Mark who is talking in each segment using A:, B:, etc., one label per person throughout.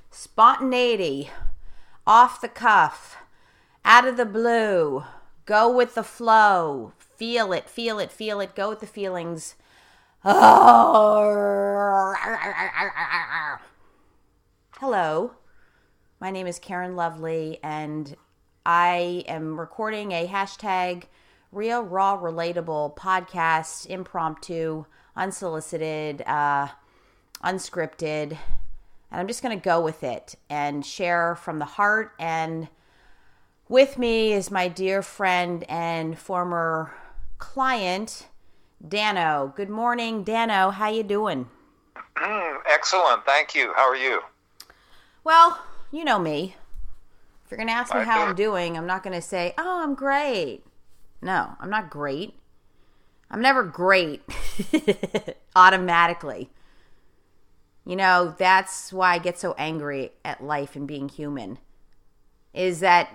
A: Spontaneity, off the cuff, out of the blue, go with the flow, feel it, feel it, feel it, go with the feelings. Hello, my name is Karen Lovely, and I am recording a hashtag Real Raw Relatable podcast, impromptu, unsolicited, unscripted, and I'm just going to go with it and share from the heart. And with me is my dear friend and former client, Dano. Good morning, Dano. How you doing?
B: Excellent. Thank you. How are you?
A: Well, you know me. If you're going to ask me how I'm doing, I'm not going to say, oh, I'm great. No, I'm not great. I'm never great automatically. You know, that's why I get so angry at life and being human, is that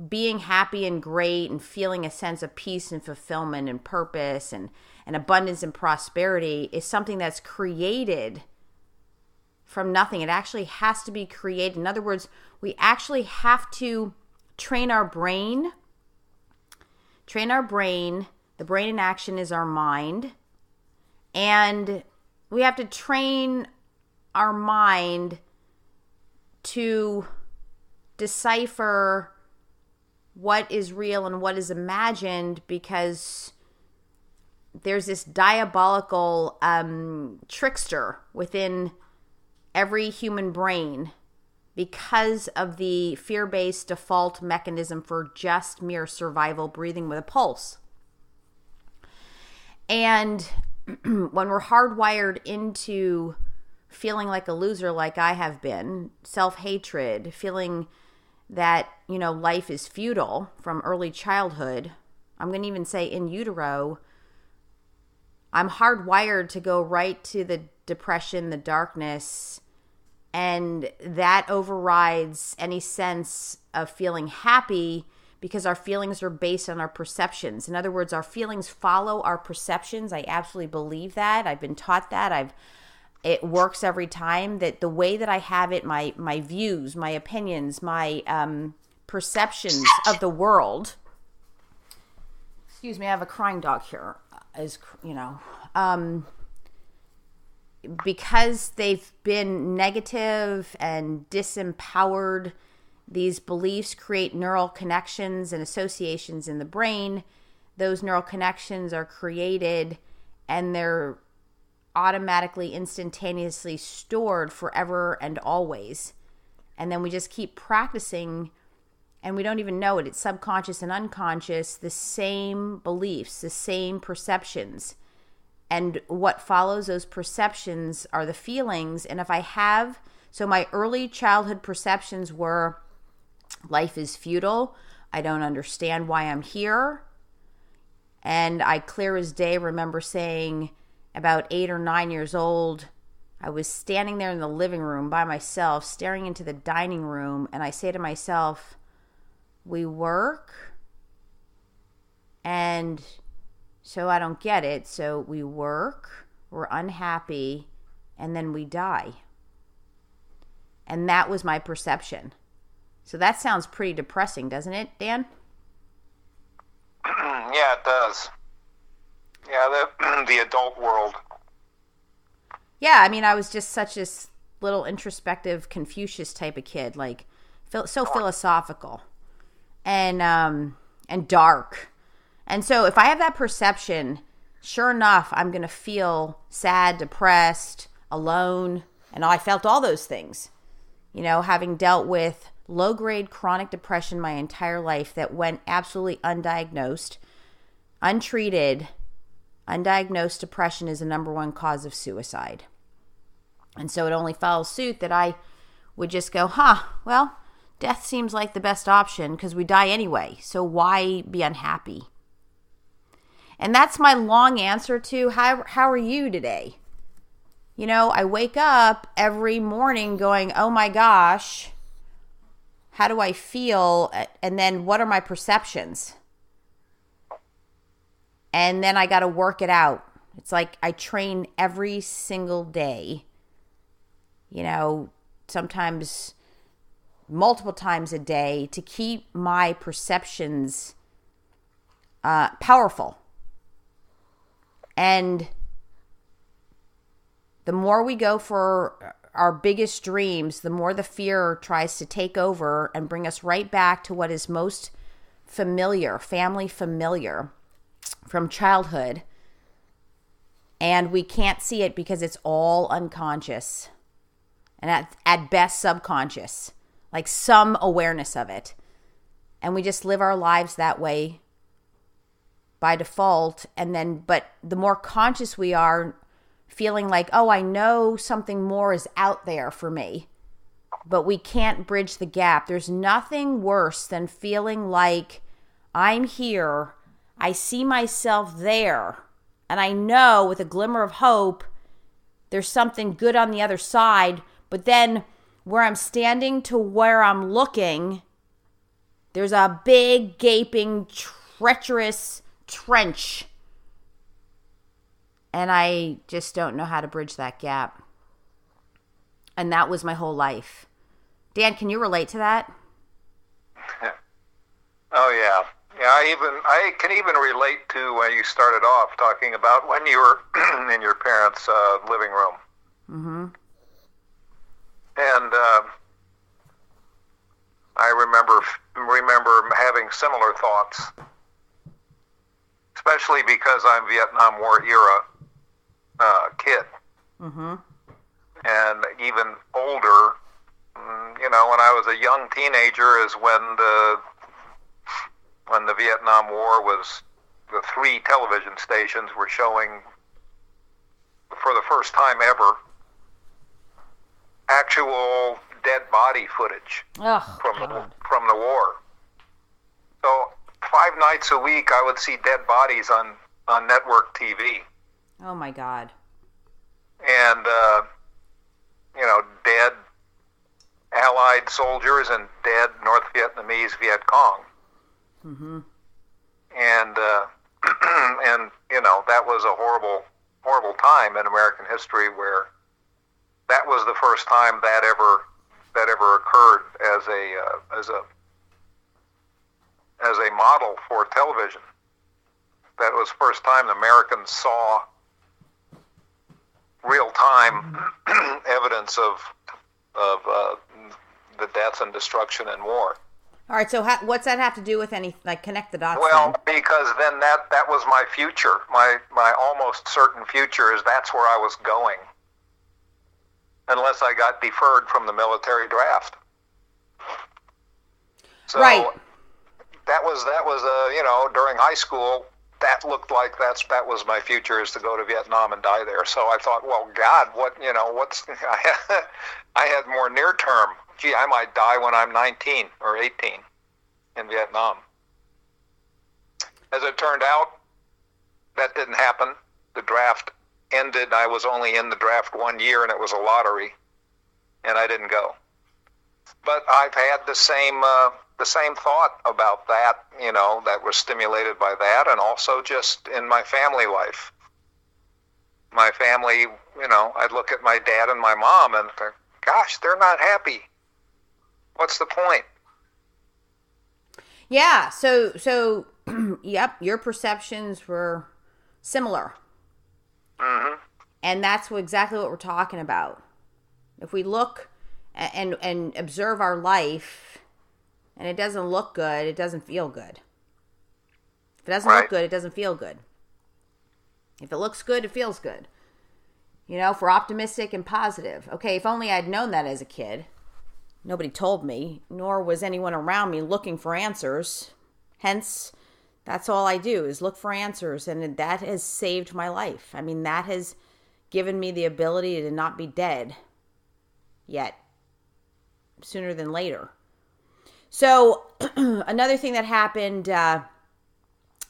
A: being happy and great and feeling a sense of peace and fulfillment and purpose and abundance and prosperity is something that's created from nothing. It actually has to be created. In other words, we actually have to train our brain. The brain in action is our mind. And we have to train our mind to decipher what is real and what is imagined, because there's this diabolical trickster within every human brain because of the fear-based default mechanism for just mere survival, breathing with a pulse. And when we're hardwired into feeling like a loser, like I have been, self-hatred, feeling that, you know, life is futile from early childhood, I'm going to even say in utero, I'm hardwired to go right to the depression, the darkness, and that overrides any sense of feeling happy, because our feelings are based on our perceptions. In other words, our feelings follow our perceptions. I absolutely believe that. I've been taught that. It works every time. That the way that I have it, my views, my opinions, my perceptions of the world. Excuse me, I have a crying dog here. Because they've been negative and disempowered, these beliefs create neural connections and associations in the brain. Those neural connections are created and they're automatically, instantaneously stored forever and always. And then we just keep practicing and we don't even know it. It's subconscious and unconscious, the same beliefs, the same perceptions. And what follows those perceptions are the feelings. And if I have, so my early childhood perceptions were, life is futile. I don't understand why I'm here. And I clear as day remember saying, about 8 or 9 years old, I was standing there in the living room by myself, staring into the dining room, and I say to myself, we work, and so I don't get it. So we work, we're unhappy, and then we die. And that was my perception. So that sounds pretty depressing, doesn't it, Dan?
B: Yeah, it does. Yeah, the adult world.
A: Yeah, I mean, I was just such this little introspective Confucius type of kid, like so philosophical and dark. And so if I have that perception, sure enough, I'm going to feel sad, depressed, alone. And I felt all those things, you know, having dealt with low-grade chronic depression my entire life that went absolutely undiagnosed, untreated. Undiagnosed depression is the number one cause of suicide. And so it only follows suit that I would just go, well, death seems like the best option because we die anyway. So why be unhappy? And that's my long answer to how are you today? You know, I wake up every morning going, oh my gosh, how do I feel? And then what are my perceptions? And then I got to work it out. It's like I train every single day. You know, sometimes multiple times a day to keep my perceptions powerful. And the more we go for our biggest dreams, the more the fear tries to take over and bring us right back to what is most familiar, family familiar from childhood. And we can't see it because it's all unconscious and at best subconscious, like some awareness of it. And we just live our lives that way by default. And then, but the more conscious we are, feeling like, oh, I know something more is out there for me, but we can't bridge the gap. There's nothing worse than feeling like I'm here, I see myself there, and I know with a glimmer of hope there's something good on the other side, but then where I'm standing to where I'm looking, there's a big, gaping, treacherous trench. And I just don't know how to bridge that gap. And that was my whole life. Dan, can you relate to that?
B: Oh, yeah. Yeah, I can even relate to when you started off talking about when you were in your parents' living room.
A: Mm-hmm.
B: And I remember having similar thoughts, especially because I'm Vietnam War era kid.
A: Mm-hmm.
B: And even older, when I was a young teenager is when the Vietnam War was, the 3 television stations were showing for the first time ever actual dead body footage from the war. So 5 nights a week I would see dead bodies on network TV.
A: Oh my God.
B: And dead Allied soldiers and dead North Vietnamese Viet Cong.
A: Mm-hmm.
B: And that was a horrible time in American history where that was the first time that ever occurred as a model for television. That was the first time the Americans saw real-time evidence of the death and destruction in war.
A: All right, so what's that have to do with connect the dots?
B: Well,
A: then?
B: because then that was my future. My almost certain future is that's where I was going, unless I got deferred from the military draft. So
A: right.
B: That was during high school. That looked like that was my future, is to go to Vietnam and die there. So I thought, well, God, what's I had more near term. Gee, I might die when I'm 19 or 18 in Vietnam. As it turned out, that didn't happen. The draft ended. I was only in the draft 1 year, and it was a lottery, and I didn't go. But I've had the same thought about that, that was stimulated by that, and also just in my family life. My family, I'd look at my dad and my mom and think, gosh, they're not happy. What's the point?
A: Yeah, so yep, your perceptions were similar.
B: Mm-hmm.
A: And that's exactly what we're talking about. If we look and observe our life and it doesn't look good, it doesn't feel good. If it doesn't look good, it doesn't feel good. If it looks good, it feels good. If we're optimistic and positive. Okay, if only I'd known that as a kid. Nobody told me, nor was anyone around me looking for answers. Hence, that's all I do is look for answers, and that has saved my life. I mean, that has given me the ability to not be dead yet, sooner than later. So, another thing that happened,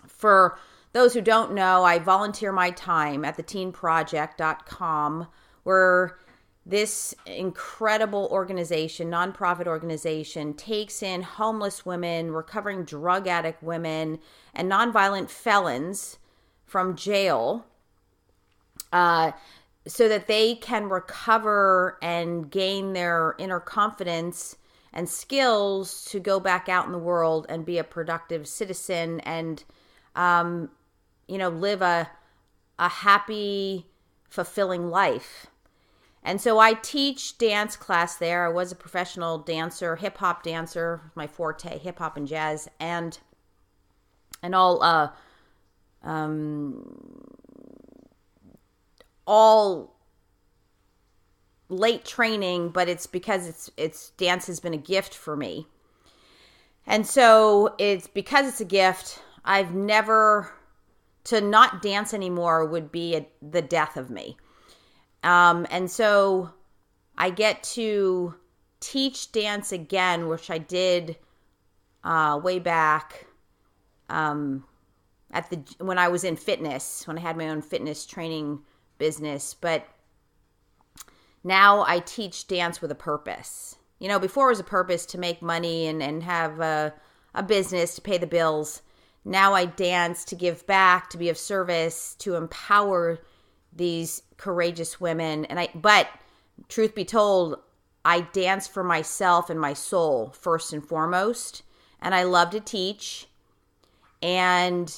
A: for those who don't know, I volunteer my time at theteenproject.com, where this incredible organization, nonprofit organization, takes in homeless women, recovering drug addict women, and nonviolent felons from jail so that they can recover and gain their inner confidence and skills to go back out in the world and be a productive citizen and, live a happy, fulfilling life. And so I teach dance class there. I was a professional dancer, hip hop dancer, my forte, hip hop and jazz, and all late training, but it's because it's dance has been a gift for me. And so it's because it's a gift, I've never, to not dance anymore would be the death of me. And so I get to teach dance again, which I did way back when I was in fitness, when I had my own fitness training business. But now I teach dance with a purpose. Before it was a purpose to make money and have a business to pay the bills. Now I dance to give back, to be of service, to empower these courageous women. But truth be told, I dance for myself and my soul first and foremost. And I love to teach. And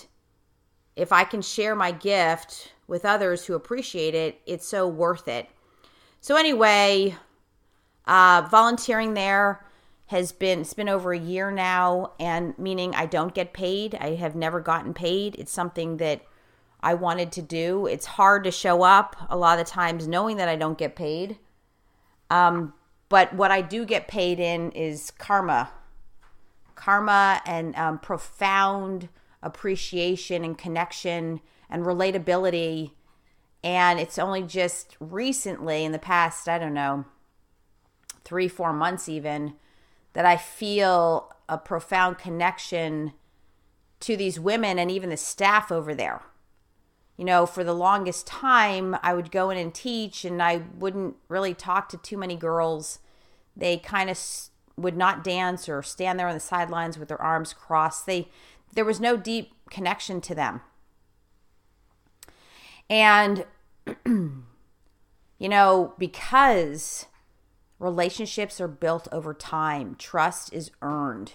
A: if I can share my gift with others who appreciate it, it's so worth it. So anyway, volunteering there it's been over a year now, and meaning I don't get paid. I have never gotten paid. It's something that I wanted to do. It's hard to show up a lot of the times knowing that I don't get paid. But what I do get paid in is karma and profound appreciation and connection and relatability. And it's only just recently, in the past, 3-4 months even, that I feel a profound connection to these women and even the staff over there. For the longest time, I would go in and teach, and I wouldn't really talk to too many girls. They kind of would not dance or stand there on the sidelines with their arms crossed. There was no deep connection to them. And, because relationships are built over time, trust is earned.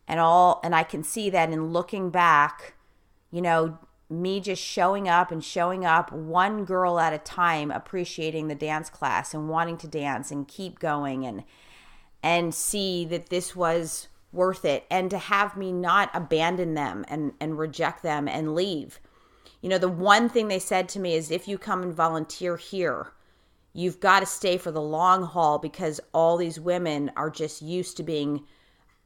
A: And I can see that in looking back, me just showing up, one girl at a time, appreciating the dance class and wanting to dance and keep going and see that this was worth it, and to have me not abandon them and reject them and leave. The one thing they said to me is, if you come and volunteer here, you've got to stay for the long haul, because all these women are just used to being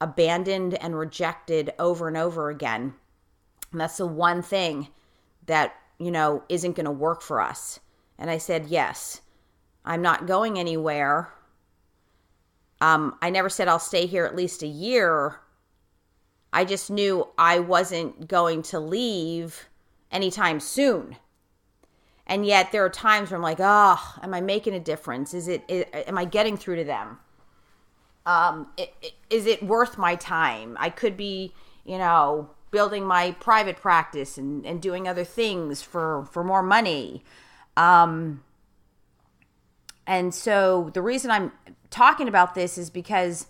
A: abandoned and rejected over and over again. And that's the one thing that, isn't going to work for us. And I said, yes, I'm not going anywhere. I never said I'll stay here at least a year. I just knew I wasn't going to leave anytime soon. And yet there are times where I'm like, am I making a difference? Am I getting through to them? Is it worth my time? I could be, building my private practice and doing other things for more money. And so the reason I'm talking about this is because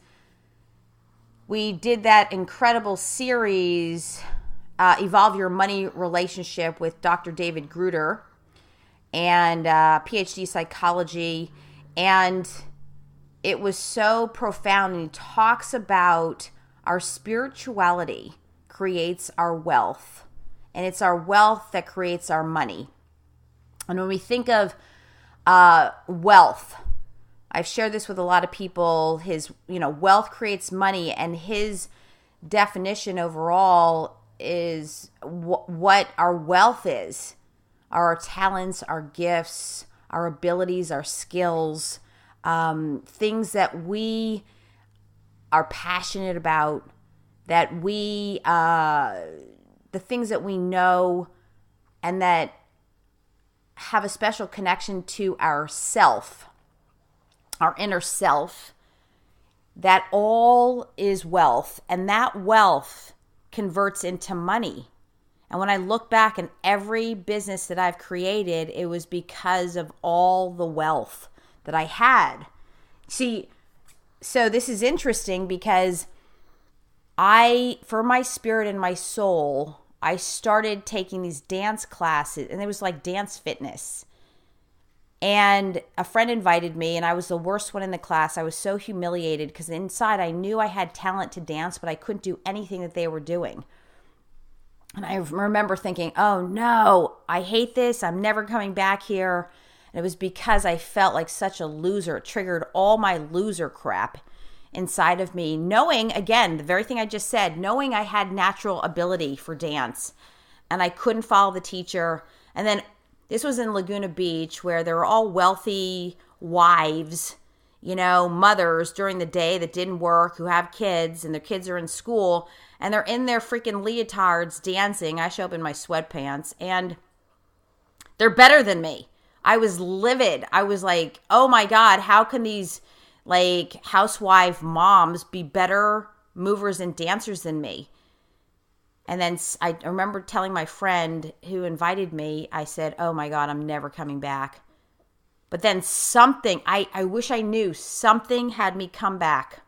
A: we did that incredible series, Evolve Your Money Relationship, with Dr. David Gruder, and PhD psychology. And it was so profound. And he talks about our spirituality creates our wealth, and it's our wealth that creates our money. And when we think of wealth, I've shared this with a lot of people. Wealth creates money, and his definition overall is what our wealth is: our talents, our gifts, our abilities, our skills, things that we are passionate about, that the things that we know and that have a special connection to our self, our inner self. That all is wealth, and that wealth converts into money. And when I look back in every business that I've created, it was because of all the wealth that I had. See, so this is interesting because for my spirit and my soul, I started taking these dance classes, and it was like dance fitness. And a friend invited me, and I was the worst one in the class. I was so humiliated because inside I knew I had talent to dance, but I couldn't do anything that they were doing. And I remember thinking, oh no, I hate this. I'm never coming back here. And it was because I felt like such a loser. It triggered all my loser crap inside of me, knowing, again, the very thing I just said, knowing I had natural ability for dance and I couldn't follow the teacher. And then this was in Laguna Beach, where there were all wealthy wives, mothers during the day that didn't work, who have kids, and their kids are in school, and they're in their freaking leotards dancing. I show up in my sweatpants, and they're better than me. I was livid. I was like, oh my God, how can these housewife moms be better movers and dancers than me? And then I remember telling my friend who invited me, I said, oh my God, I'm never coming back. But then something, I wish I knew, something had me come back.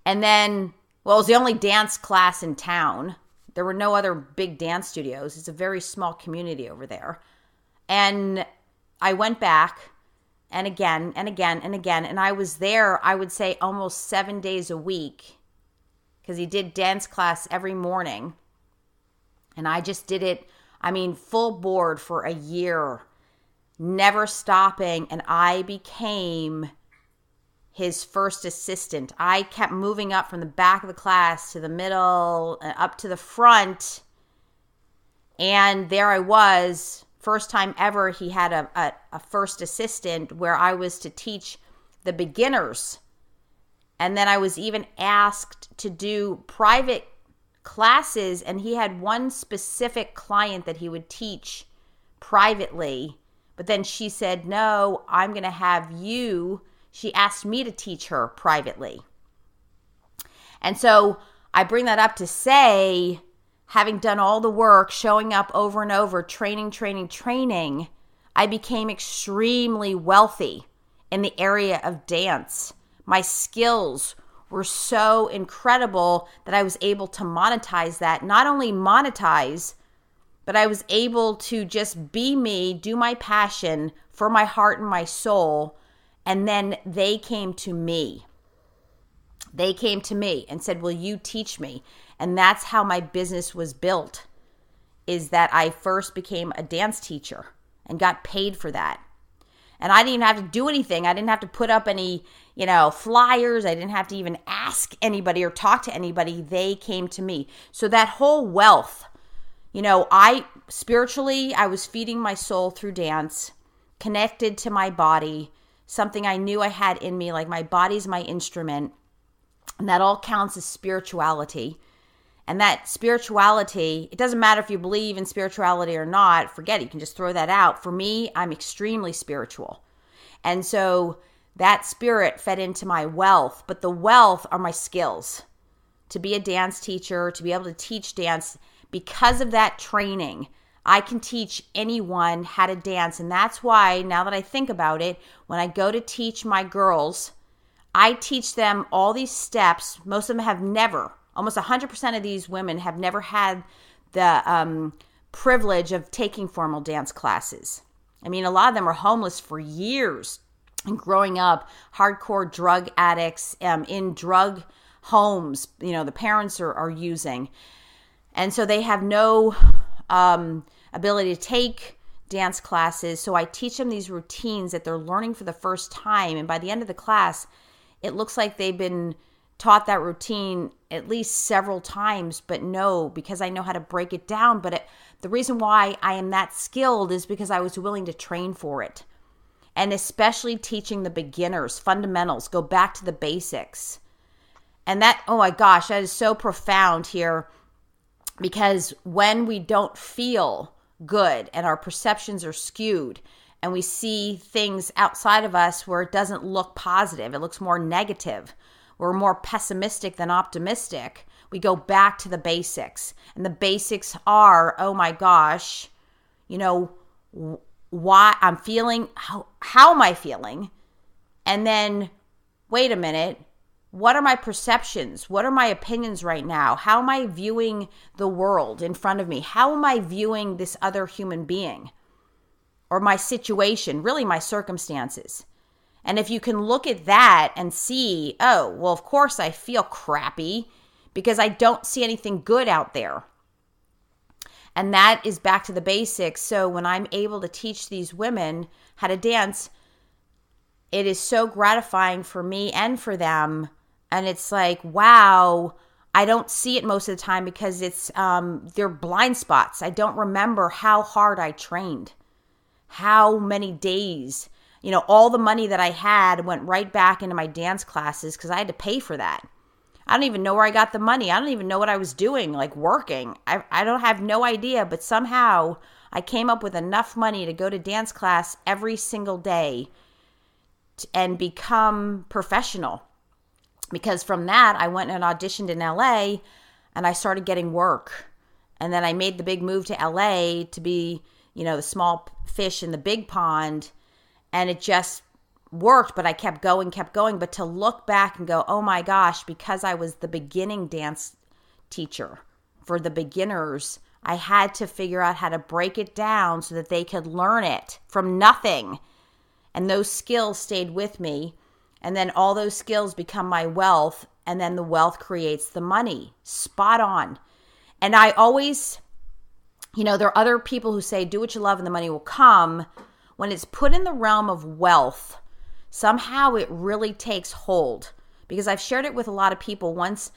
A: And then, it was the only dance class in town. There were no other big dance studios. It's a very small community over there. And I went back, and again, and again, and again. And I was there, I would say, almost 7 days a week, because he did dance class every morning. And I just did it, full board for a year, never stopping. And I became his first assistant. I kept moving up from the back of the class to the middle, up to the front. And there I was, first time ever he had a first assistant, where I was to teach the beginners. And then I was even asked to do private classes, and he had one specific client that he would teach privately. But then she said, no, I'm going to have you. She asked me to teach her privately. And so I bring that up to say, having done all the work, showing up over and over, training, I became extremely wealthy in the area of dance. My skills were so incredible that I was able to monetize that. Not only monetize, but I was able to just be me, do my passion for my heart and my soul. And then they came to me. They came to me and said, will you teach me? And that's how my business was built, is that I first became a dance teacher and got paid for that. And I didn't even have to do anything. I didn't have to put up any, flyers. I didn't have to even ask anybody or talk to anybody. They came to me. So that whole wealth, I was feeding my soul through dance, connected to my body, something I knew I had in me, like my body's my instrument. And that all counts as spirituality. And that spirituality, it doesn't matter if you believe in spirituality or not, forget it, you can just throw that out. For me, I'm extremely spiritual. And so that spirit fed into my wealth, but the wealth are my skills. To be a dance teacher, to be able to teach dance, because of that training, I can teach anyone how to dance. And that's why, now that I think about it, when I go to teach my girls, I teach them all these steps. Most of them have never, almost 100% of these women have never had the privilege of taking formal dance classes. A lot of them are homeless for years and growing up, hardcore drug addicts in drug homes, the parents are using. And so they have no ability to take dance classes. So I teach them these routines that they're learning for the first time. And by the end of the class, it looks like they've been taught that routine at least several times, but no, because I know how to break it down. But the reason why I am that skilled is because I was willing to train for it. And especially teaching the beginners, fundamentals, go back to the basics. And that, oh my gosh, that is so profound here, because when we don't feel good and our perceptions are skewed and we see things outside of us where it doesn't look positive, it looks more negative, we're more pessimistic than optimistic, we go back to the basics. And the basics are, oh my gosh, why I'm feeling, how am I feeling? And then wait a minute, what are my perceptions? What are my opinions right now? How am I viewing the world in front of me? How am I viewing this other human being or my situation, really my circumstances? And if you can look at that and see, oh, well, of course I feel crappy because I don't see anything good out there. And that is back to the basics. So when I'm able to teach these women how to dance, it is so gratifying for me and for them. And it's like, wow, I don't see it most of the time because it's they're blind spots. I don't remember how hard I trained, how many days, all the money that I had went right back into my dance classes because I had to pay for that. I don't even know where I got the money. I don't even know what I was doing, like working. I don't have no idea, but somehow I came up with enough money to go to dance class every single day and become professional. Because from that, I went and auditioned in LA and I started getting work. And then I made the big move to LA to be, the small fish in the big pond. And it just worked, but I kept going. But to look back and go, oh my gosh, because I was the beginning dance teacher for the beginners, I had to figure out how to break it down so that they could learn it from nothing. And those skills stayed with me. And then all those skills become my wealth. And then the wealth creates the money. Spot on. And I always, there are other people who say, do what you love and the money will come. When it's put in the realm of wealth, somehow it really takes hold. Because I've shared it with a lot of people. Once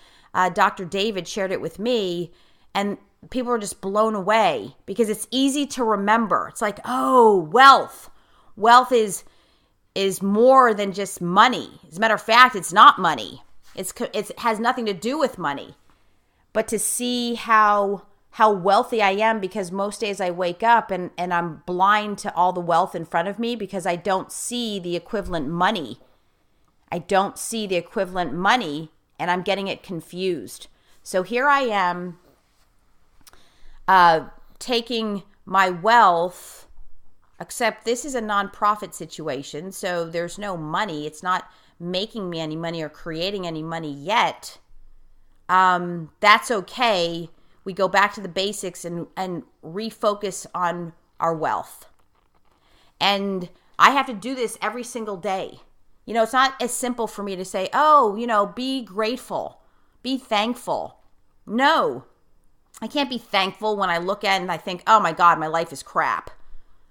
A: Dr. David shared it with me, and people are just blown away because it's easy to remember. It's like, oh, wealth. Wealth is more than just money. As a matter of fact, it's not money. It has nothing to do with money. But to see how wealthy I am, because most days I wake up and I'm blind to all the wealth in front of me because I don't see the equivalent money. I don't see the equivalent money and I'm getting it confused. So here I am taking my wealth, except this is a nonprofit situation, so there's no money. It's not making me any money or creating any money yet. That's okay. We go back to the basics and refocus on our wealth. And I have to do this every single day. It's not as simple for me to say, oh, be grateful, be thankful. No, I can't be thankful when I look at it and I think, oh my God, my life is crap.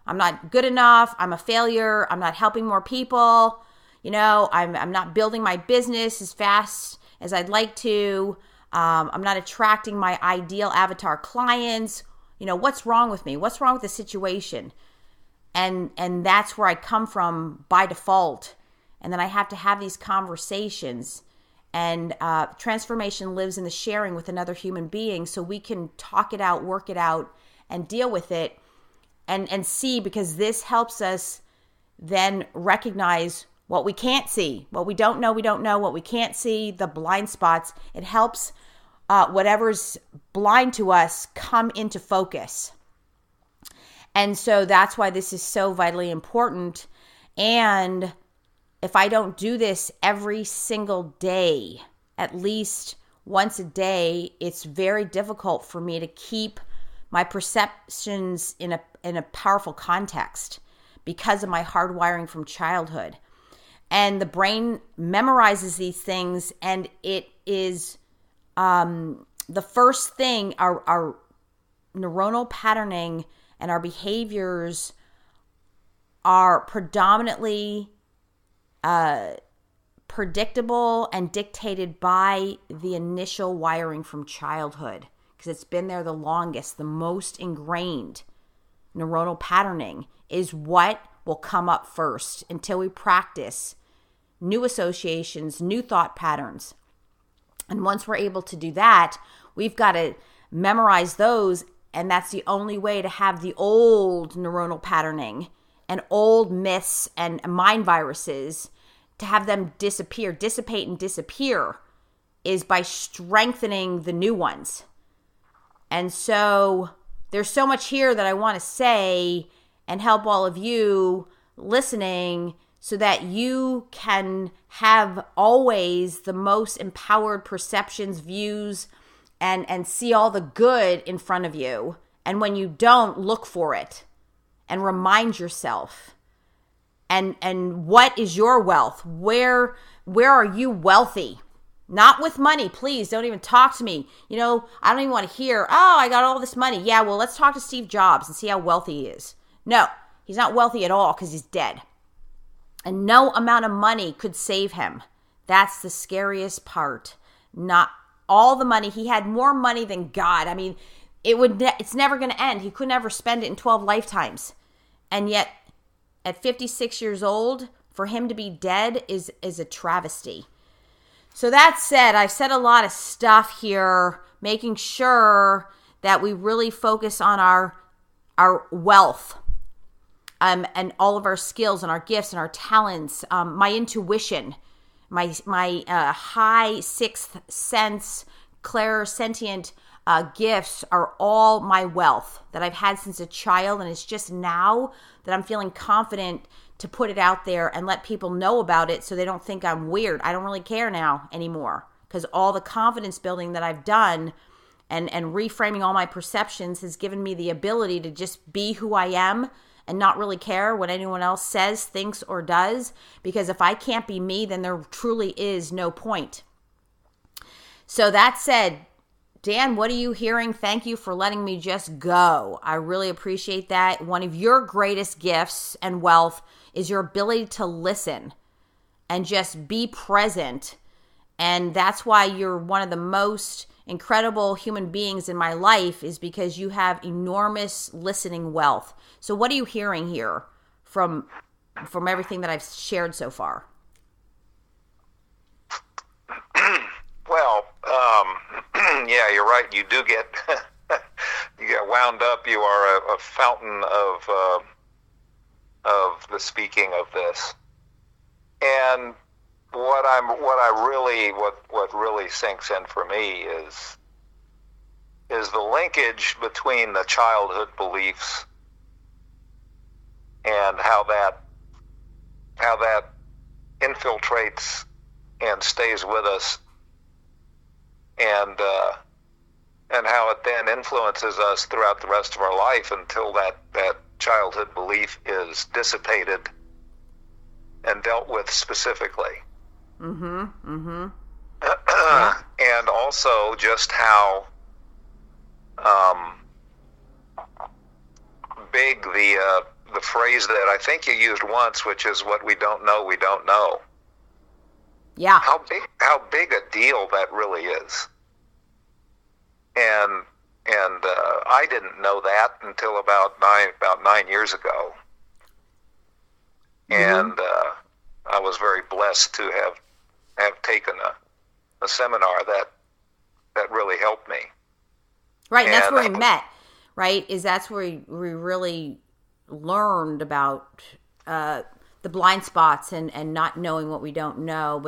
A: I'm not good enough. I'm a failure. I'm not helping more people. I'm not building my business as fast as I'd like to. I'm not attracting my ideal avatar clients. What's wrong with me? What's wrong with the situation? And that's where I come from by default. And then I have to have these conversations. And transformation lives in the sharing with another human being so we can talk it out, work it out, and deal with it and see, because this helps us then recognize what we can't see, what we don't know, what we can't see, the blind spots. It helps whatever's blind to us come into focus. And so that's why this is so vitally important. And if I don't do this every single day, at least once a day, it's very difficult for me to keep my perceptions in a powerful context because of my hardwiring from childhood. And the brain memorizes these things, and it is the first thing, our neuronal patterning and our behaviors are predominantly predictable and dictated by the initial wiring from childhood, because it's been there the longest. The most ingrained neuronal patterning is what will come up first until we practice new associations, new thought patterns. And once we're able to do that, we've got to memorize those. And that's the only way to have the old neuronal patterning and old myths and mind viruses, to have them dissipate and disappear, is by strengthening the new ones. And so there's so much here that I want to say and help all of you listening so that you can have always the most empowered perceptions, views, and see all the good in front of you. And when you don't, look for it and remind yourself. And what is your wealth? Where are you wealthy? Not with money. Please don't even talk to me. I don't even want to hear, oh, I got all this money. Yeah, well, let's talk to Steve Jobs and see how wealthy he is. No, he's not wealthy at all because he's dead. And no amount of money could save him. That's the scariest part. Not all the money. He had more money than God. I mean, it's never going to end. He could never spend it in 12 lifetimes. And yet, at 56 years old, for him to be dead is a travesty. So that said, I've said a lot of stuff here, making sure that we really focus on our wealth, and all of our skills and our gifts and our talents, my intuition, my high sixth sense, clairsentient gifts are all my wealth that I've had since a child. And it's just now that I'm feeling confident to put it out there and let people know about it so they don't think I'm weird. I don't really care now anymore because all the confidence building that I've done and reframing all my perceptions has given me the ability to just be who I am and not really care what anyone else says, thinks, or does. Because if I can't be me, then there truly is no point. So that said, Dan, what are you hearing? Thank you for letting me just go. I really appreciate that. One of your greatest gifts and wealth is your ability to listen and just be present. And that's why you're one of the most incredible human beings in my life, is because you have enormous listening wealth. So what are you hearing here from everything that I've shared so far?
B: Well, yeah, you're right. You do get wound up. You are a fountain of the speaking of this. And what really sinks in for me is the linkage between the childhood beliefs and how that infiltrates and stays with us, and how it then influences us throughout the rest of our life until that childhood belief is dissipated and dealt with specifically.
A: Yeah.
B: And also just how big the phrase that I think you used once, which is what we don't know, we don't know.
A: Yeah.
B: How big a deal that really is. And I didn't know that until about 9 years ago. And I was very blessed to have taken a seminar that really helped me.
A: Right, and that's where we met, right? That's where we really learned about the blind spots and not knowing what we don't know.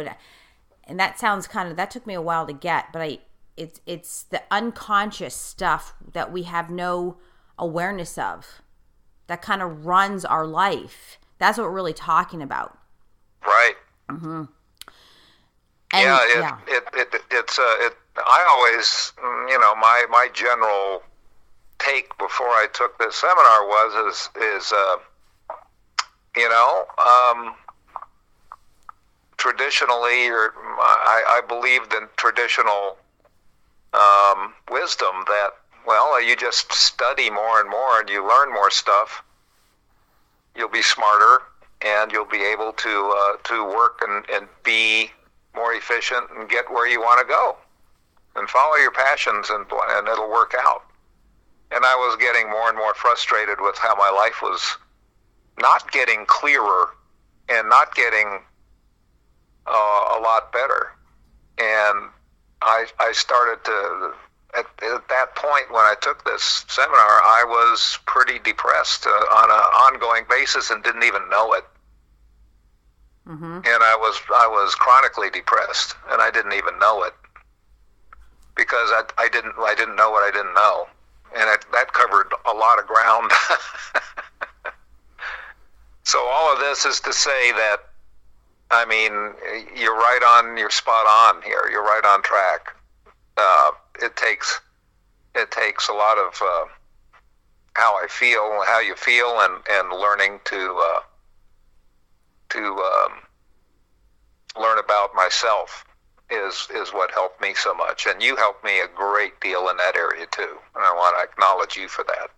A: And that sounds that took me a while to get, but it's the unconscious stuff that we have no awareness of that kind of runs our life. That's what we're really talking about.
B: Right.
A: Mm-hmm.
B: I always, my general take before I took this seminar traditionally, I believed in traditional wisdom that, you just study more and more and you learn more stuff, you'll be smarter and you'll be able to work and be more efficient and get where you want to go and follow your passions and it'll work out. And I was getting more and more frustrated with how my life was not getting clearer and not getting a lot better. And I started to, at that point when I took this seminar, I was pretty depressed on an ongoing basis and didn't even know it.
A: Mm-hmm.
B: And I was chronically depressed, and I didn't even know it because I didn't know what I didn't know, and that covered a lot of ground. So all of this is to say that I mean, you're spot on here. You're right on track. It takes a lot of how I feel, how you feel, and learning to learn about myself is what helped me so much. And you helped me a great deal in that area too. And I want to acknowledge you for that.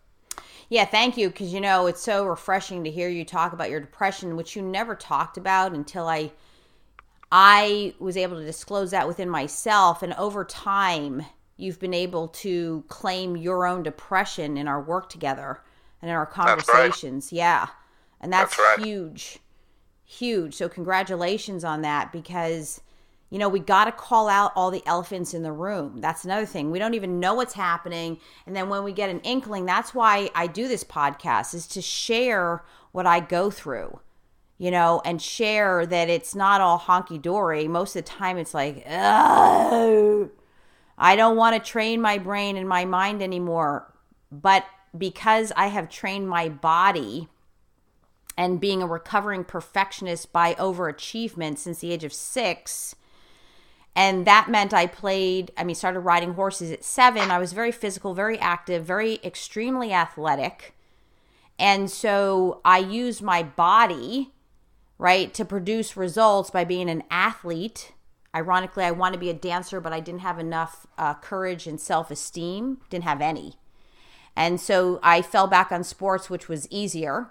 A: Yeah, thank you, because it's so refreshing to hear you talk about your depression, which you never talked about until I was able to disclose that within myself. And over time, you've been able to claim your own depression in our work together and in our conversations.
B: That's right.
A: Yeah. And that's
B: right.
A: Huge. So congratulations on that, because we got to call out all the elephants in the room. That's another thing. We don't even know what's happening. And then when we get an inkling, that's why I do this podcast, is to share what I go through, and share that it's not all honky-dory. Most of the time it's like, ugh, I don't want to train my brain and my mind anymore. But because I have trained my body, and being a recovering perfectionist by overachievement since the age of 6, and that meant I started riding horses at 7. I was very physical, very active, very extremely athletic. And so I used my body, right, to produce results by being an athlete. Ironically, I wanted to be a dancer, but I didn't have enough courage and self-esteem, didn't have any. And so I fell back on sports, which was easier,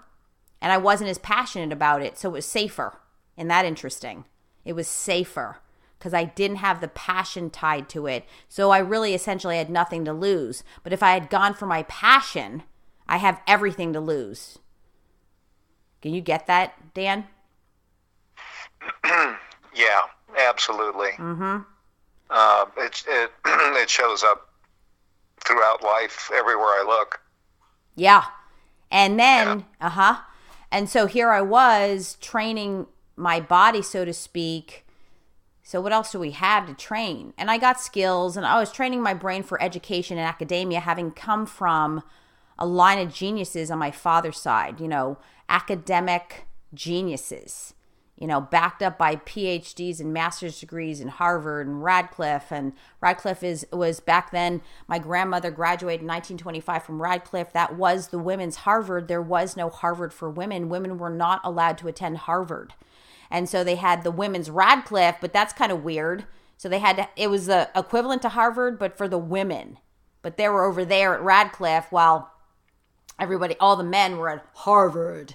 A: and I wasn't as passionate about it, so it was safer. Isn't that interesting? It was safer, because I didn't have the passion tied to it. So I really essentially had nothing to lose. But if I had gone for my passion, I have everything to lose. Can you get that, Dan?
B: Yeah, absolutely.
A: Mm-hmm.
B: It shows up throughout life, everywhere I look.
A: Yeah. And then, And so here I was training my body, so to speak. So what else do we have to train? And I got skills, and I was training my brain for education and academia, having come from a line of geniuses on my father's side, academic geniuses, backed up by PhDs and master's degrees in Harvard and Radcliffe. And Radcliffe was back then, my grandmother graduated in 1925 from Radcliffe. That was the women's Harvard. There was no Harvard for women. Women were not allowed to attend Harvard. And so they had the women's Radcliffe, but that's kind of weird. So it was the equivalent to Harvard, but for the women. But they were over there at Radcliffe while all the men were at Harvard,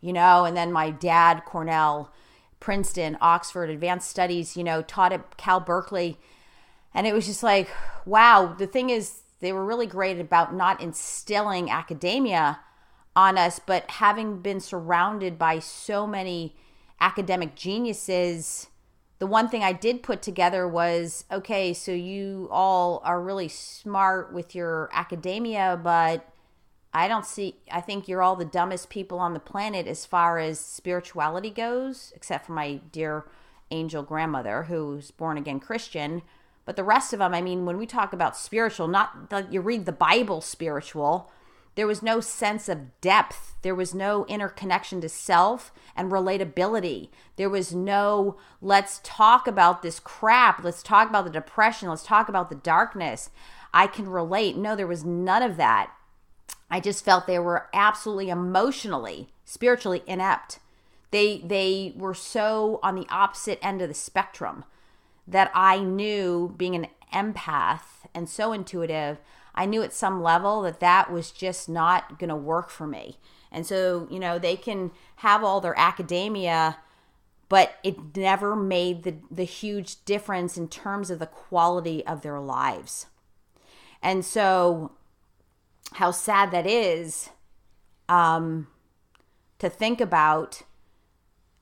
A: and then my dad, Cornell, Princeton, Oxford, advanced studies, taught at Cal Berkeley. And it was just like, wow. The thing is, they were really great about not instilling academia on us, but having been surrounded by so many academic geniuses, the one thing I did put together was, okay, so you all are really smart with your academia, but I think you're all the dumbest people on the planet as far as spirituality goes, except for my dear angel grandmother, who's born again Christian. But the rest of them, when we talk about spiritual, not that you read the Bible spiritual, there was no sense of depth. There was no interconnection to self and relatability. There was no, let's talk about this crap. Let's talk about the depression. Let's talk about the darkness. I can relate. No, there was none of that. I just felt they were absolutely emotionally, spiritually inept. They were so on the opposite end of the spectrum that I knew, being an empath and so intuitive, I knew at some level that was just not going to work for me. And so, they can have all their academia, but it never made the huge difference in terms of the quality of their lives. And so how sad that is to think about.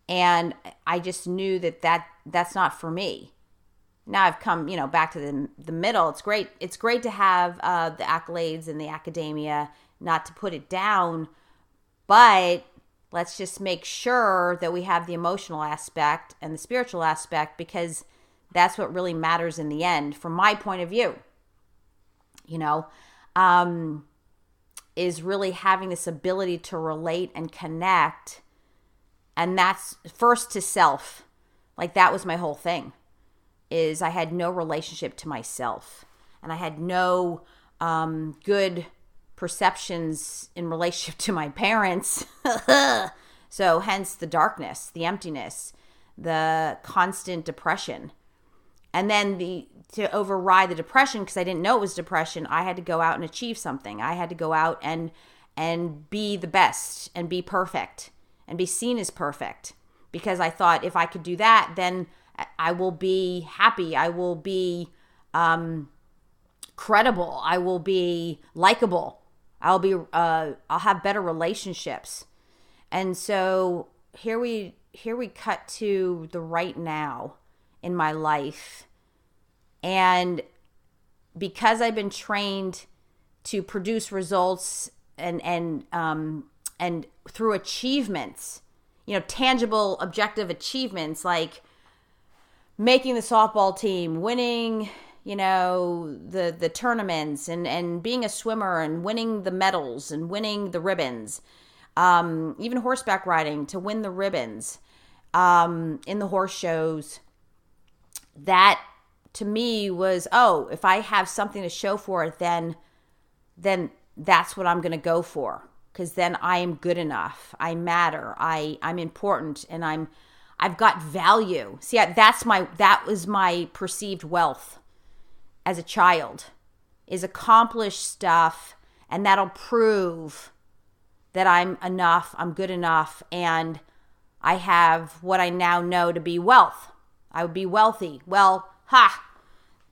A: And I just knew that's not for me. Now I've come, back to the middle. It's great. It's great to have the accolades and the academia, not to put it down, but let's just make sure that we have the emotional aspect and the spiritual aspect, because that's what really matters in the end, from my point of view, is really having this ability to relate and connect. And that's first to self. Like that was my whole thing, is I had no relationship to myself, and I had no good perceptions in relationship to my parents. So hence the darkness, the emptiness, the constant depression. And then to override the depression, because I didn't know it was depression, I had to go out and achieve something. I had to go out and be the best and be perfect and be seen as perfect, because I thought if I could do that, then I will be happy. I will be credible. I will be likable. I'll have better relationships. And so here we cut to the right now in my life. And because I've been trained to produce results and through achievements, tangible, objective achievements, like making the softball team, winning, the tournaments, and being a swimmer and winning the medals and winning the ribbons, even horseback riding to win the ribbons, in the horse shows. That to me was, if I have something to show for it, then that's what I'm going to go for, because then I am good enough. I matter. I'm important, and I've got value. See, that was my perceived wealth as a child, is accomplished stuff, and that'll prove that I'm enough, I'm good enough, and I have what I now know to be wealth. I would be wealthy. Well,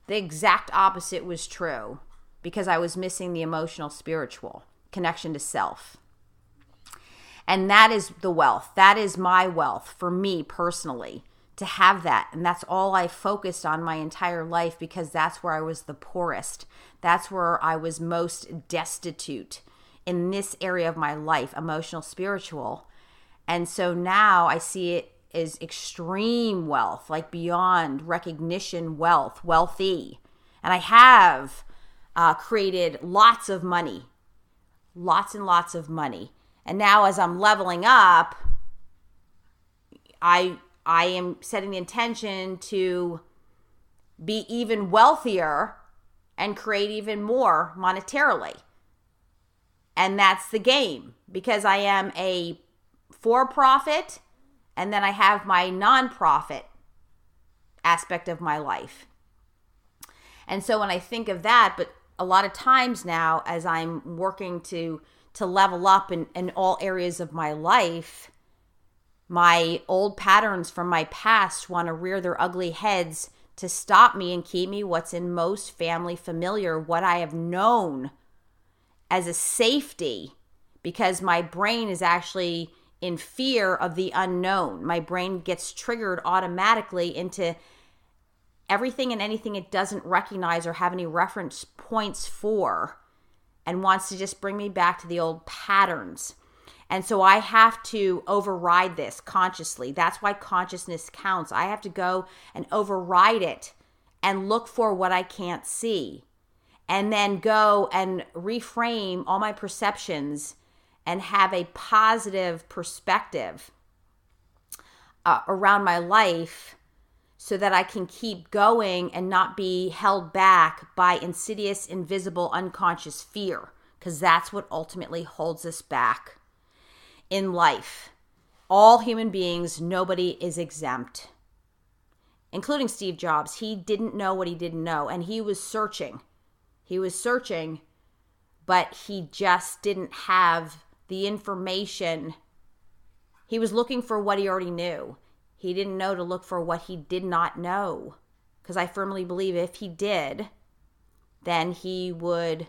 A: the exact opposite was true, because I was missing the emotional, spiritual connection to self. And that is the wealth. That is my wealth for me personally, to have that. And that's all I focused on my entire life, because that's where I was the poorest. That's where I was most destitute in this area of my life, emotional, spiritual. And so now I see it as extreme wealth, like beyond recognition wealth, wealthy. And I have created lots of money, lots and lots of money. And now as I'm leveling up, I am setting the intention to be even wealthier and create even more monetarily. And that's the game, because I am a for-profit, and then I have my non-profit aspect of my life. And so when I think of that, but a lot of times now, as I'm working to level up in all areas of my life, my old patterns from my past want to rear their ugly heads to stop me and keep me what's in most family familiar, what I have known as a safety, because my brain is actually in fear of the unknown. My brain gets triggered automatically into everything and anything it doesn't recognize or have any reference points for, and wants to just bring me back to the old patterns. And so I have to override this consciously. That's why consciousness counts. I have to go and override it and look for what I can't see, and then go and reframe all my perceptions and have a positive perspective around my life, so that I can keep going and not be held back by insidious, invisible, unconscious fear, because that's what ultimately holds us back in life. All human beings, nobody is exempt, including Steve Jobs. He didn't know what he didn't know, and he was searching. He was searching, but he just didn't have the information. He was looking for what he already knew. He didn't know to look for what he did not know, because I firmly believe if he did, then he would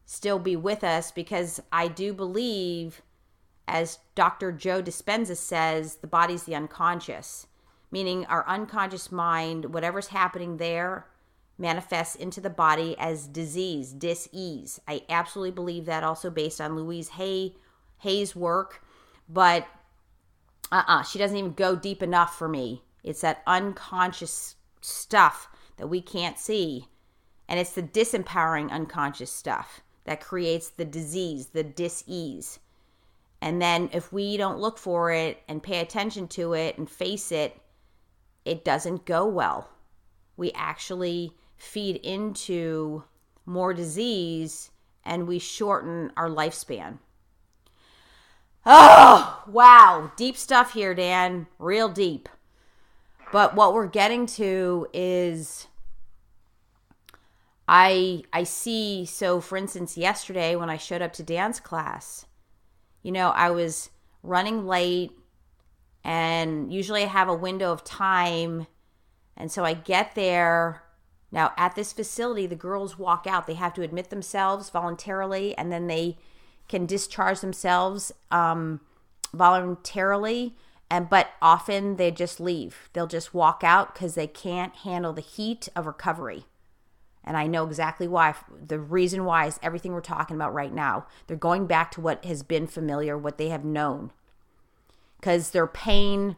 A: still be with us, because I do believe, as Dr. Joe Dispenza says, the body's the unconscious, meaning our unconscious mind, whatever's happening there, manifests into the body as disease, dis-ease. I absolutely believe that, also based on Louise Hay's work, but she doesn't even go deep enough for me. It's that unconscious stuff that we can't see, and it's the disempowering unconscious stuff that creates the disease, the dis-ease. And then if we don't look for it and pay attention to it and face it, it doesn't go well. We actually feed into more disease and we shorten our lifespan. Oh, wow. Deep stuff here, Dan. Real deep. But what we're getting to is I see, so for instance, yesterday when I showed up to dance class, I was running late and usually I have a window of time. And so I get there. Now at this facility, the girls walk out. They have to admit themselves voluntarily and then they can discharge themselves voluntarily. But often they just leave. They'll just walk out because they can't handle the heat of recovery. And I know exactly why. The reason why is everything we're talking about right now. They're going back to what has been familiar, what they have known. Because their pain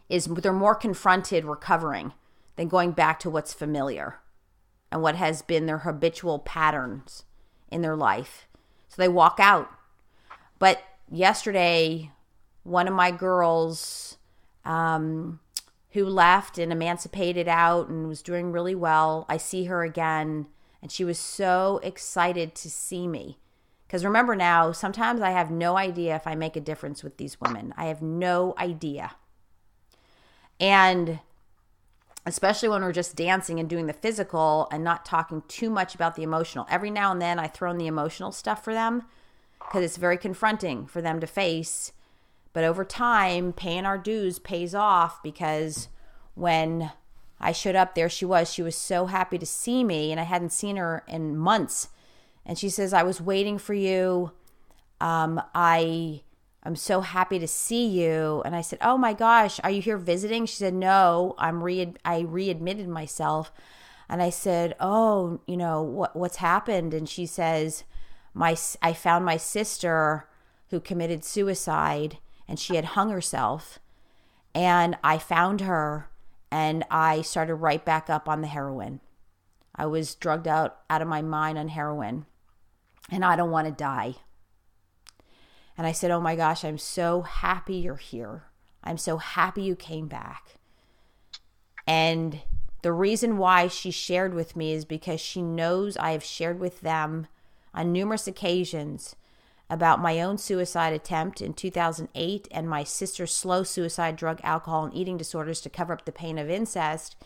A: is, they're more confronted recovering than going back to what's familiar and what has been their habitual patterns in their life. So they walk out. But yesterday, one of my girls who left and emancipated out and was doing really well, I see her again, and she was so excited to see me. Because remember now, sometimes I have no idea if I make a difference with these women. I have no idea. And especially when we're just dancing and doing the physical and not talking too much about the emotional. Every now and then I throw in the emotional stuff for them because it's very confronting for them to face. But over time, paying our dues pays off, because when I showed up there, she was so happy to see me, and I hadn't seen her in months. And she says, I was waiting for you. I'm so happy to see you. And I said, oh my gosh, are you here visiting? She said, no, I readmitted myself. And I said, oh, what's happened? And she says, I found my sister who committed suicide, and she had hung herself, and I found her, and I started right back up on the heroin. I was drugged out of my mind on heroin, and I don't want to die. And I said, oh my gosh, I'm so happy you're here. I'm so happy you came back. And the reason why she shared with me is because she knows I have shared with them on numerous occasions about my own suicide attempt in 2008 and my sister's slow suicide, drug, alcohol, and eating disorders to cover up the pain of incest.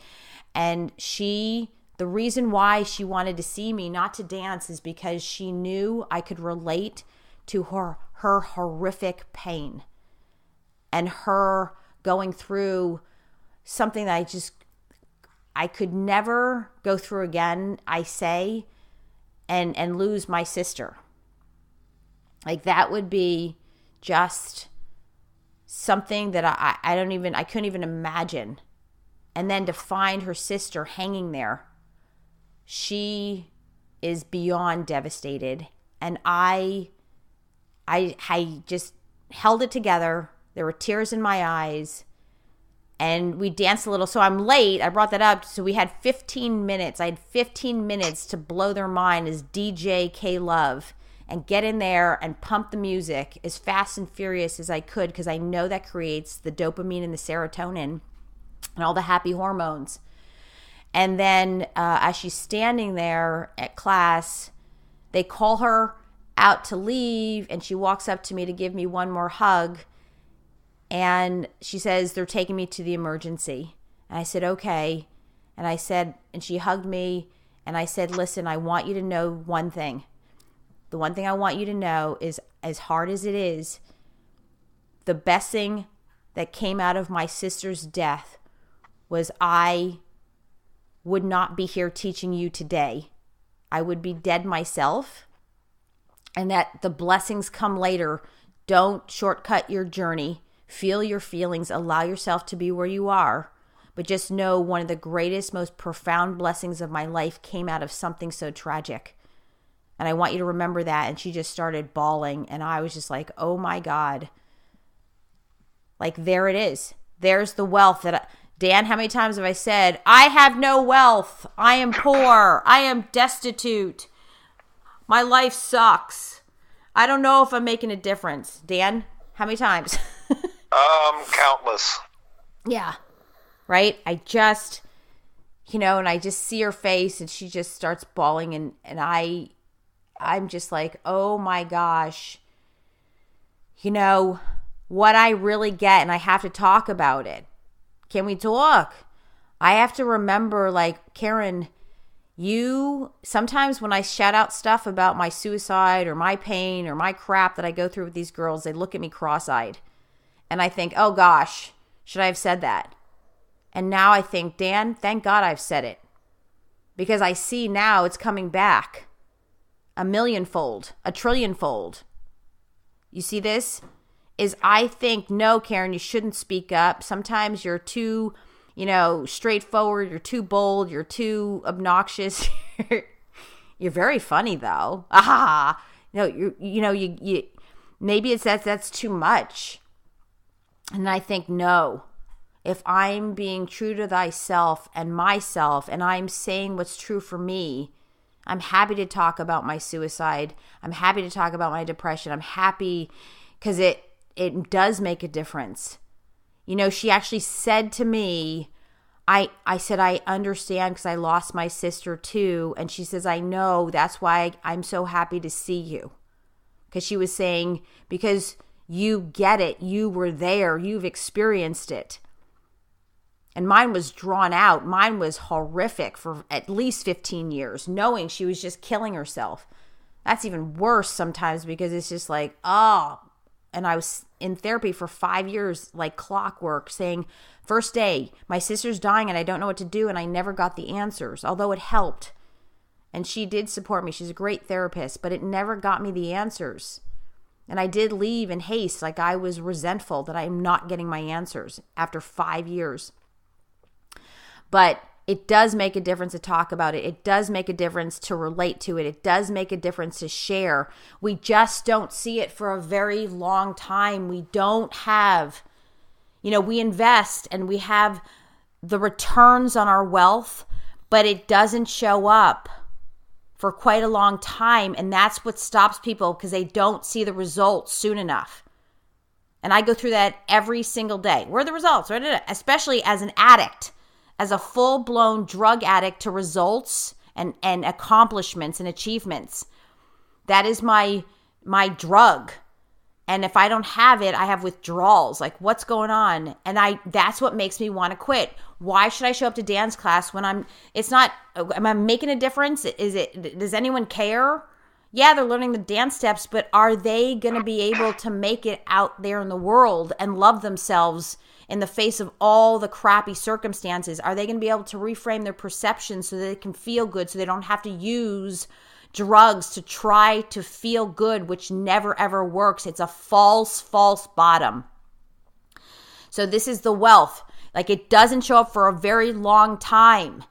A: And the reason why she wanted to see me, not to dance, is because she knew I could relate to her horrific pain and her going through something that I could never go through again, I say, and lose my sister. Like, that would be just something that I couldn't even imagine. And then to find her sister hanging there, she is beyond devastated. And I just held it together. There were tears in my eyes. And we danced a little. So I'm late. I brought that up. So we had 15 minutes. I had 15 minutes to blow their mind as DJ K Love and get in there and pump the music as fast and furious as I could, because I know that creates the dopamine and the serotonin and all the happy hormones. And then as she's standing there at class, they call her out to leave, and she walks up to me to give me one more hug. And she says, they're taking me to the emergency. And I said, okay. And she hugged me, and I said, listen, I want you to know one thing. The one thing I want you to know is, as hard as it is, the best thing that came out of my sister's death was I would not be here teaching you today. I would be dead myself, and that the blessings come later. Don't shortcut your journey. Feel your feelings. Allow yourself to be where you are. But just know one of the greatest, most profound blessings of my life came out of something so tragic. And I want you to remember that. And she just started bawling. And I was just like, oh my God. Like, there it is. There's the wealth that Dan, how many times have I said, I have no wealth. I am poor. I am destitute. My life sucks. I don't know if I'm making a difference. Dan, how many times?
B: Countless.
A: Yeah. right? I just, and I just see her face and she just starts bawling and I'm just like, oh my gosh, what I really get, and I have to talk about it. Can we talk? I have to remember, like, Karen, sometimes when I shout out stuff about my suicide or my pain or my crap that I go through with these girls, they look at me cross-eyed. And I think, oh gosh, should I have said that? And now I think, Dan, thank God I've said it. Because I see now it's coming back. 1,000,000-fold, 1,000,000,000,000-fold. You see this? I think, no, Karen, you shouldn't speak up. Sometimes you're too, straightforward. You're too bold. You're too obnoxious. You're very funny, though. Ah, no, you maybe it's that's too much. And I think, no, if I'm being true to thyself and myself, and I'm saying what's true for me, I'm happy to talk about my suicide. I'm happy to talk about my depression. I'm happy because it does make a difference. She actually said to me, I said, I understand because I lost my sister too. And she says, I know, that's why I'm so happy to see you. Because she was saying, because you get it, you were there, you've experienced it. And mine was drawn out. Mine was horrific for at least 15 years, knowing she was just killing herself. That's even worse sometimes because it's just like, oh. And I was in therapy for 5 years, like clockwork, saying, first day, my sister's dying and I don't know what to do. And I never got the answers, although it helped. And she did support me. She's a great therapist, but it never got me the answers. And I did leave in haste, like I was resentful that I'm not getting my answers after 5 years. But it does make a difference to talk about it. It does make a difference to relate to it. It does make a difference to share. We just don't see it for a very long time. We don't have, we invest and we have the returns on our wealth, but it doesn't show up for quite a long time. And that's what stops people because they don't see the results soon enough. And I go through that every single day. Where are the results? Especially as an addict. As a full-blown drug addict to results and accomplishments and achievements. That is my drug. And if I don't have it, I have withdrawals. Like, what's going on? And that's what makes me want to quit. Why should I show up to dance class when am I making a difference? Does anyone care? Yeah, they're learning the dance steps, but are they going to be able to make it out there in the world and love themselves in the face of all the crappy circumstances? Are they going to be able to reframe their perception so that they can feel good, so they don't have to use drugs to try to feel good, which never ever works? It's a false bottom. So this is the wealth. Like, it doesn't show up for a very long time.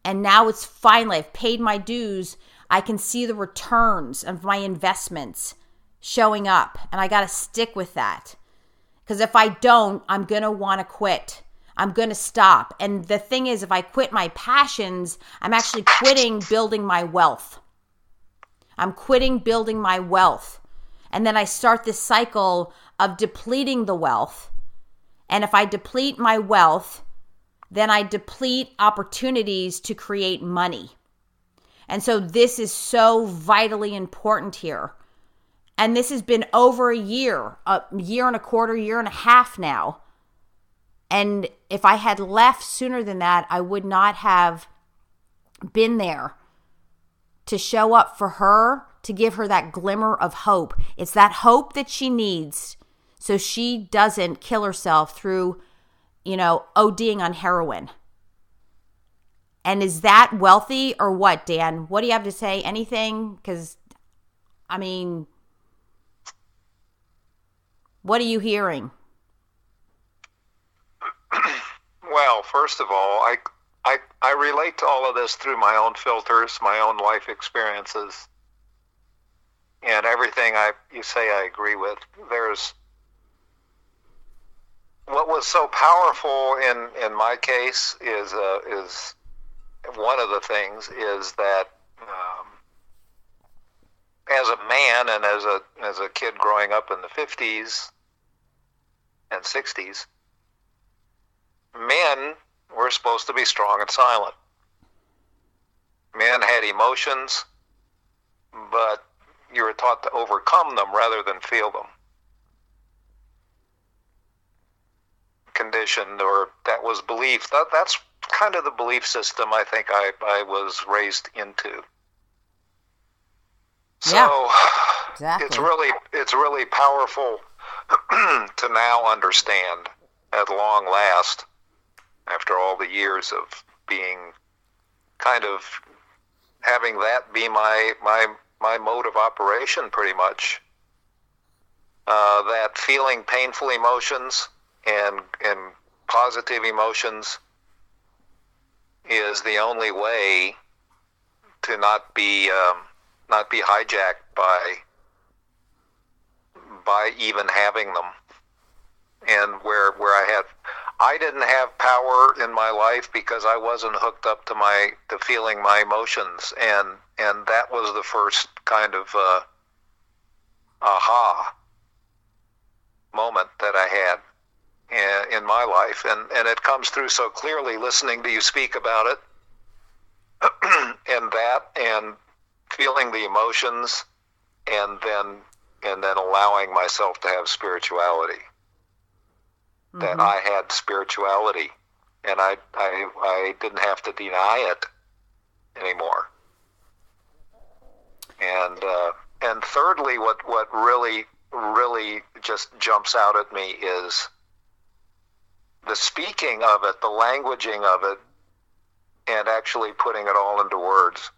A: And now it's finally, I've paid my dues. I can see the returns of my investments showing up. And I got to stick with that. Because if I don't, I'm going to want to quit. I'm going to stop. And the thing is, if I quit my passions, I'm actually quitting building my wealth. I'm quitting building my wealth. And then I start this cycle of depleting the wealth. And if I deplete my wealth, then I deplete opportunities to create money. And so this is so vitally important here. And this has been over a year and a quarter, year and a half now. And if I had left sooner than that, I would not have been there to show up for her, to give her that glimmer of hope. It's that hope that she needs so she doesn't kill herself through, ODing on heroin. And is that wealthy or what, Dan? What do you have to say? Anything? Because, what are you hearing?
B: Well, first of all, I relate to all of this through my own filters, my own life experiences, and everything you say I agree with. There's what was so powerful in my case is one of the things is that as a man and as a kid growing up in the 50s and 60s, men were supposed to be strong and silent. Men had emotions, but you were taught to overcome them rather than feel them. Conditioned, or that was belief. That's kind of the belief system I think I was raised into. So
A: yeah, exactly.
B: It's really powerful to now understand at long last, after all the years of being kind of having that be my mode of operation, pretty much. That feeling painful emotions and positive emotions is the only way to not be hijacked by even having them. And where I didn't have power in my life because I wasn't hooked up to feeling my emotions, and that was the first kind of aha moment that I had in my life, and it comes through so clearly listening to you speak about it, and feeling the emotions, and then allowing myself to have spirituality. Mm-hmm. That I had spirituality, and I didn't have to deny it anymore. And thirdly, what really just jumps out at me is the speaking of it, the languaging of it, and actually putting it all into words,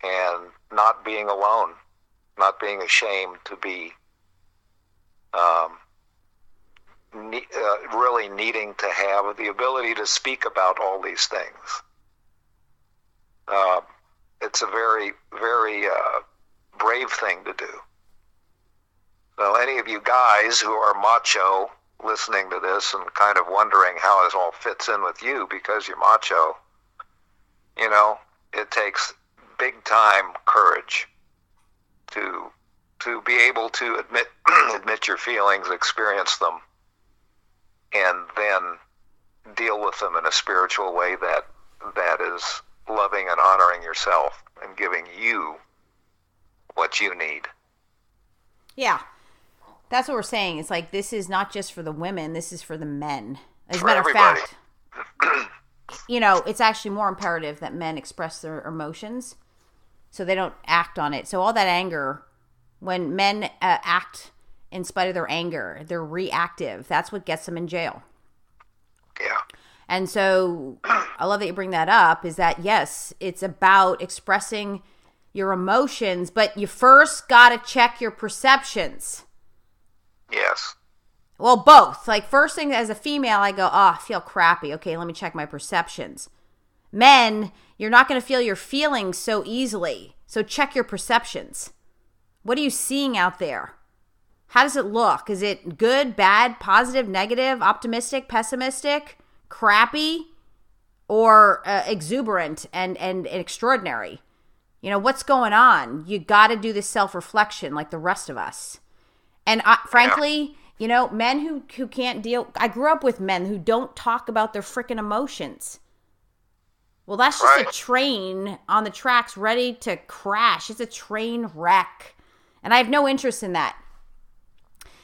B: and not being alone, not being ashamed to be really needing to have the ability to speak about all these things. It's a very, very brave thing to do. So any of you guys who are macho listening to this and kind of wondering how this all fits in with you because you're macho, it takes big time courage to be able to admit your feelings, experience them, and then deal with them in a spiritual way that is loving and honoring yourself and giving you what you need.
A: Yeah. That's what we're saying. It's like, this is not just for the women, this is for the men. As a
B: matter of fact,
A: it's actually more imperative that men express their emotions so they don't act on it. So all that anger, when men act in spite of their anger, they're reactive. That's what gets them in jail.
B: Yeah.
A: And so I love that you bring that up, is that, yes, it's about expressing your emotions, but you first got to check your perceptions.
B: Yes.
A: Well, both. Like, first thing, as a female, I go, I feel crappy. Okay, let me check my perceptions. Men, you're not going to feel your feelings so easily. So check your perceptions. What are you seeing out there? How does it look? Is it good, bad, positive, negative, optimistic, pessimistic, crappy, or exuberant and extraordinary? What's going on? You got to do this self-reflection like the rest of us. And frankly, men who can't deal... I grew up with men who don't talk about their freaking emotions. Well, that's just a train on the tracks ready to crash. It's a train wreck. And I have no interest in that.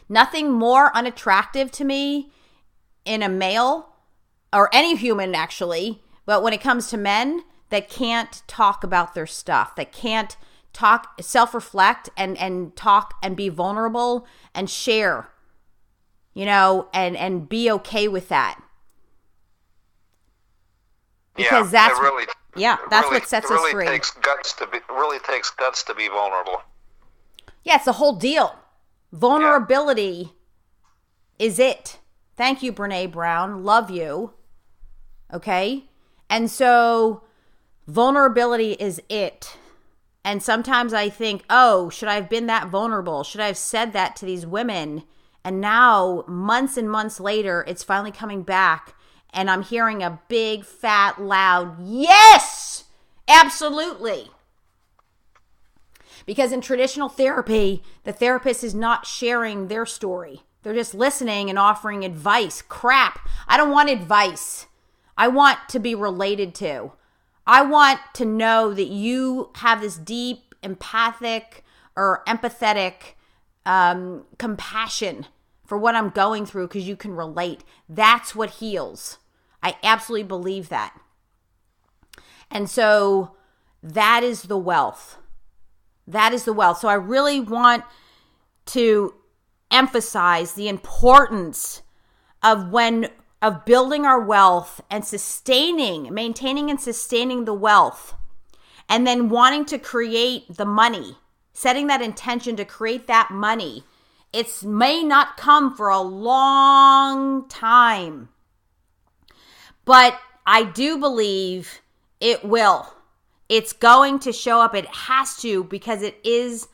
A: Nothing more unattractive to me in a male, or any human actually, but when it comes to men that can't talk about their stuff, that can't talk, self-reflect and talk and be vulnerable and share, and be okay with that. Because that's what sets us free.
B: It really takes guts to be vulnerable.
A: Yeah, it's the whole deal. Vulnerability is it. Thank you, Brene Brown. Love you. Okay? And so vulnerability is it. And sometimes I think, should I have been that vulnerable? Should I have said that to these women? And now, months and months later, it's finally coming back. And I'm hearing a big, fat, loud, yes, absolutely. Because in traditional therapy, the therapist is not sharing their story. They're just listening and offering advice. Crap. I don't want advice. I want to be related to. I want to know that you have this deep, empathic, or empathetic compassion for what I'm going through because you can relate. That's what heals. I absolutely believe that. And so that is the wealth. That is the wealth. So I really want to emphasize the importance of building our wealth and maintaining and sustaining the wealth, and then wanting to create the money, setting that intention to create that money. It may not come for a long time, but I do believe it will. It's going to show up. It has to, because it is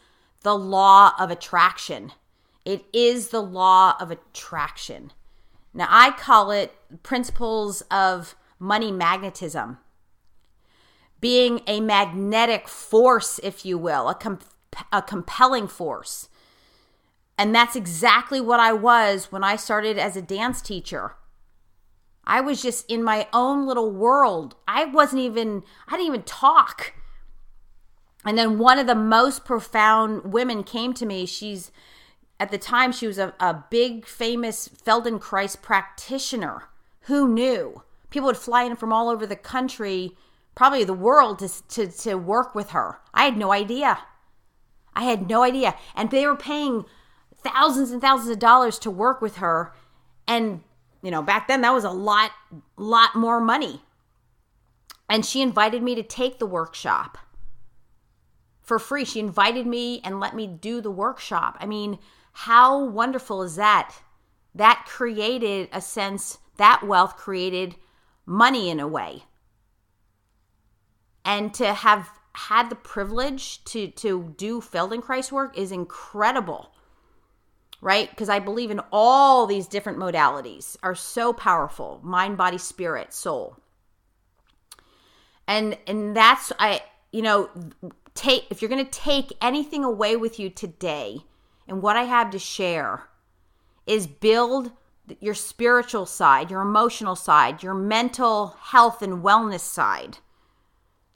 A: the law of attraction. It is the law of attraction. Now, I call it principles of money magnetism. Being a magnetic force, if you will, a compelling force. And that's exactly what I was when I started as a dance teacher. I was just in my own little world. I didn't even talk. And then one of the most profound women came to me. At the time, she was a big, famous Feldenkrais practitioner. Who knew? People would fly in from all over the country, probably the world, to work with her. I had no idea. And they were paying thousands and thousands of dollars to work with her. And, back then that was a lot more money. And she invited me to take the workshop for free. She invited me and let me do the workshop. I mean, how wonderful is that? That created a sense, that wealth created money in a way. And to have had the privilege to do Feldenkrais work is incredible, right? Because I believe in all these different modalities are so powerful: mind, body, spirit, soul. And that's, if you're going to take anything away with you today, and what I have to share is build your spiritual side, your emotional side, your mental health and wellness side.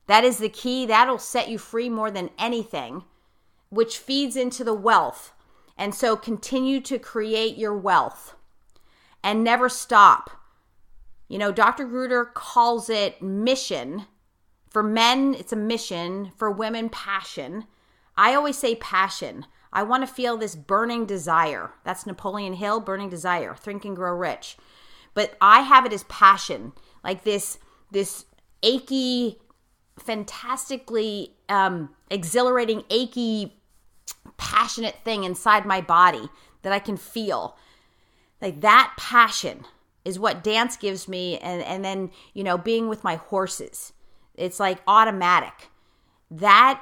A: That is the key. That'll set you free more than anything, which feeds into the wealth. And so continue to create your wealth and never stop. Dr. Gruder calls it mission. For men, it's a mission. For women, passion. I always say passion. I want to feel this burning desire. That's Napoleon Hill, Burning Desire, Think and Grow Rich. But I have it as passion, like this achy, fantastically exhilarating, achy, passionate thing inside my body that I can feel. Like that passion is what dance gives me. And then, being with my horses, it's like automatic. That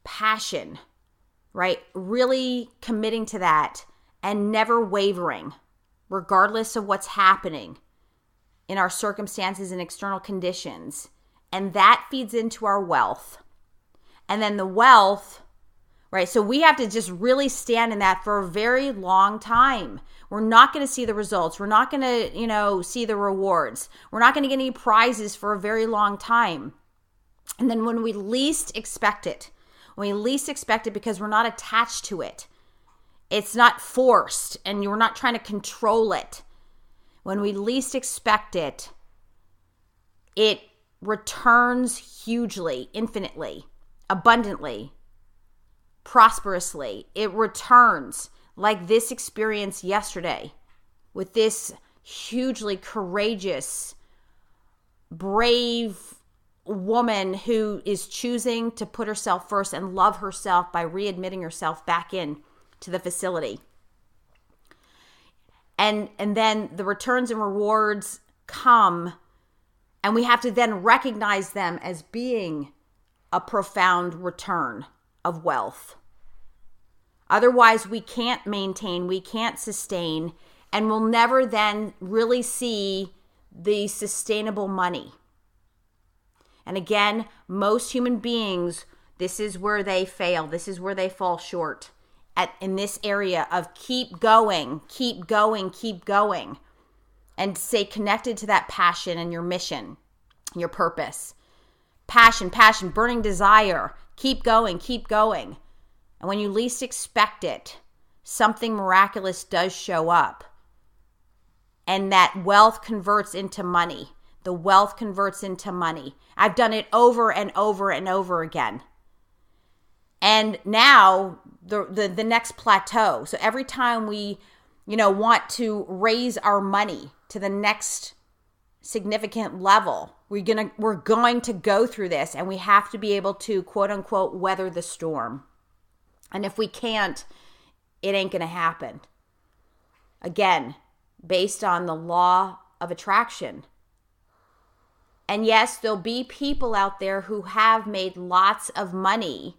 A: passion, right? Really committing to that and never wavering, regardless of what's happening in our circumstances and external conditions. And that feeds into our wealth. And then the wealth, right? So we have to just really stand in that for a very long time. We're not going to see the results. We're not going to, see the rewards. We're not going to get any prizes for a very long time. And then when we least expect it, because we're not attached to it, it's not forced, and you're not trying to control it. When we least expect it, it returns hugely, infinitely, abundantly, prosperously. It returns like this experience yesterday with this hugely courageous, brave woman who is choosing to put herself first and love herself by readmitting herself back in to the facility. And then the returns and rewards come, and we have to then recognize them as being a profound return of wealth. Otherwise, we can't maintain, we can't sustain, and we'll never then really see the sustainable money. And again, most human beings, this is where they fail. This is where they fall short. in this area of keep going, keep going, keep going, and stay connected to that passion and your mission, your purpose. Passion, burning desire. Keep going, keep going. And when you least expect it, something miraculous does show up. And that wealth converts into money. The wealth converts into money. I've done it over and over and over again. And now the next plateau. So every time we, want to raise our money to the next significant level, we're going to go through this, and we have to be able to, quote unquote, weather the storm. And if we can't, it ain't going to happen. Again, based on the law of attraction. And yes, there'll be people out there who have made lots of money,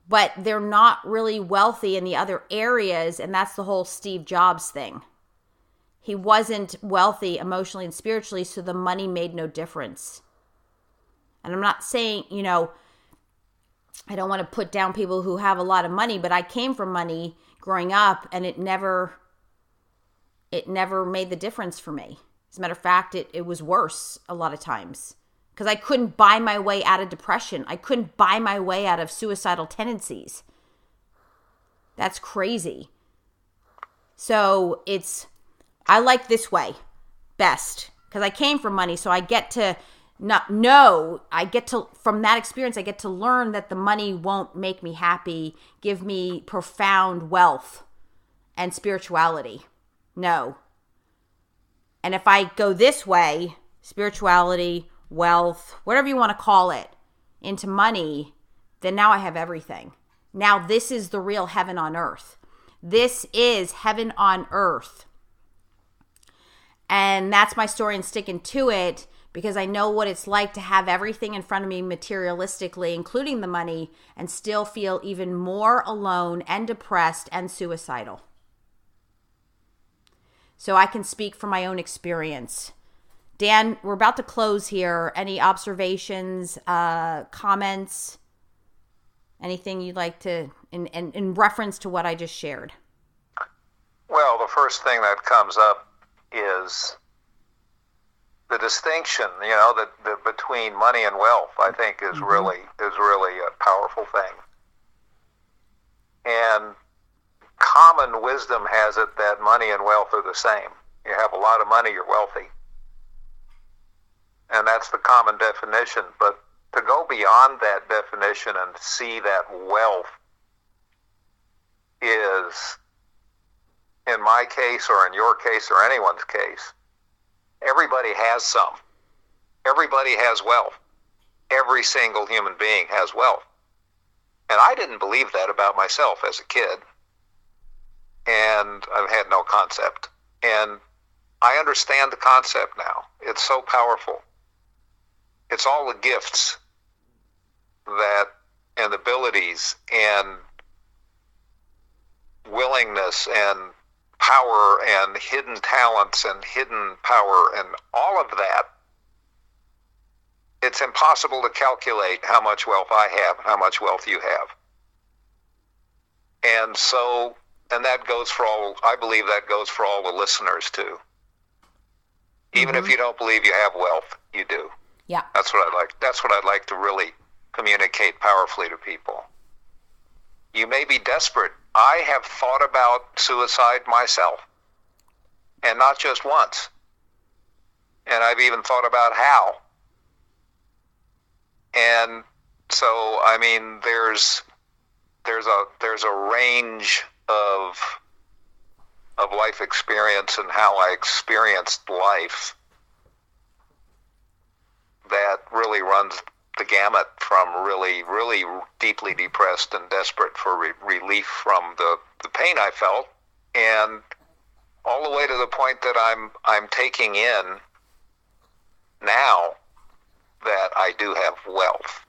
A: but they're not really wealthy in the other areas, and that's the whole Steve Jobs thing. He wasn't wealthy emotionally and spiritually, so the money made no difference. And I'm not saying, I don't want to put down people who have a lot of money, but I came from money growing up, and it never made the difference for me. As a matter of fact, it was worse a lot of times because I couldn't buy my way out of depression. I couldn't buy my way out of suicidal tendencies. That's crazy. So I like this way best because I came from money. So I get to from that experience, I get to learn that the money won't make me happy, give me profound wealth and spirituality. No. And if I go this way, spirituality, wealth, whatever you want to call it, into money, then now I have everything. Now this is the real heaven on earth. This is heaven on earth. And that's my story and sticking to it because I know what it's like to have everything in front of me materialistically, including the money, and still feel even more alone and depressed and suicidal. So I can speak from my own experience. Dan, we're about to close here. Any observations, comments, anything you'd like to, in reference to what I just shared?
B: Well, the first thing that comes up is the distinction, that between money and wealth, I think is really a powerful thing. And common wisdom has it that money and wealth are the same. You have a lot of money, you're wealthy. And that's the common definition. But to go beyond that definition and see that wealth is, in my case or in your case or anyone's case, everybody has some. Everybody has wealth. Every single human being has wealth. And I didn't believe that about myself as a kid. And I've had no concept. And I understand the concept now. It's so powerful. It's all the gifts and abilities and willingness and power and hidden talents and hidden power and all of that. It's impossible to calculate how much wealth I have and how much wealth you have. And that goes for all, I believe that goes for all the listeners too. Even if you don't believe you have wealth, you do.
A: Yeah.
B: That's what I'd like to really communicate powerfully to people. You may be desperate. I have thought about suicide myself. And not just once. And I've even thought about how. And so, I mean, there's a range of life experience and how I experienced life that really runs the gamut from really, really deeply depressed and desperate for relief from the pain I felt, and all the way to the point that I'm taking in now that I do have wealth,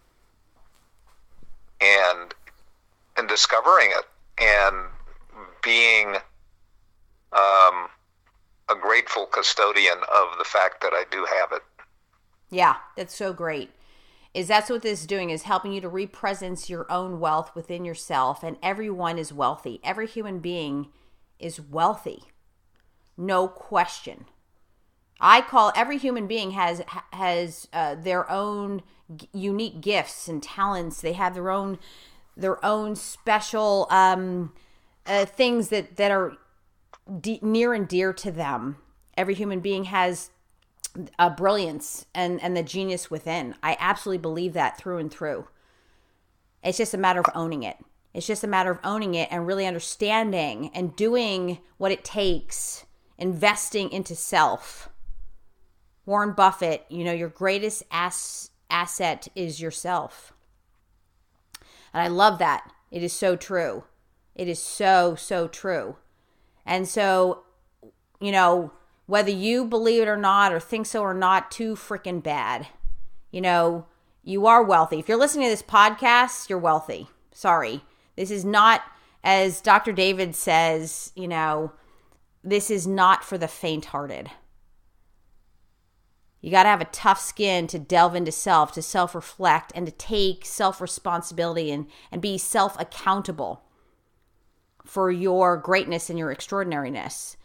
B: and discovering it and being a grateful custodian of the fact that I do have it.
A: Yeah, that's so great. is that's what this is doing, is helping you to represence your own wealth within yourself. And everyone is wealthy. Every human being is wealthy. No question. I call every human being has their own unique gifts and talents. They have their own special things that are near and dear to them. Every human being has a brilliance and the genius within. I absolutely believe that through and through. It's just a matter of owning it. It's just a matter of owning it and really understanding and doing what it takes, investing into self. Warren Buffett, your greatest asset is yourself. And I love that. It is so true. It is so, so true. And so, whether you believe it or not, or think so or not, too freaking bad. You are wealthy. If you're listening to this podcast, you're wealthy. Sorry. This is not, as Dr. David says, this is not for the faint-hearted. You got to have a tough skin to delve into self, to self-reflect, and to take self-responsibility and be self-accountable for your greatness and your extraordinariness.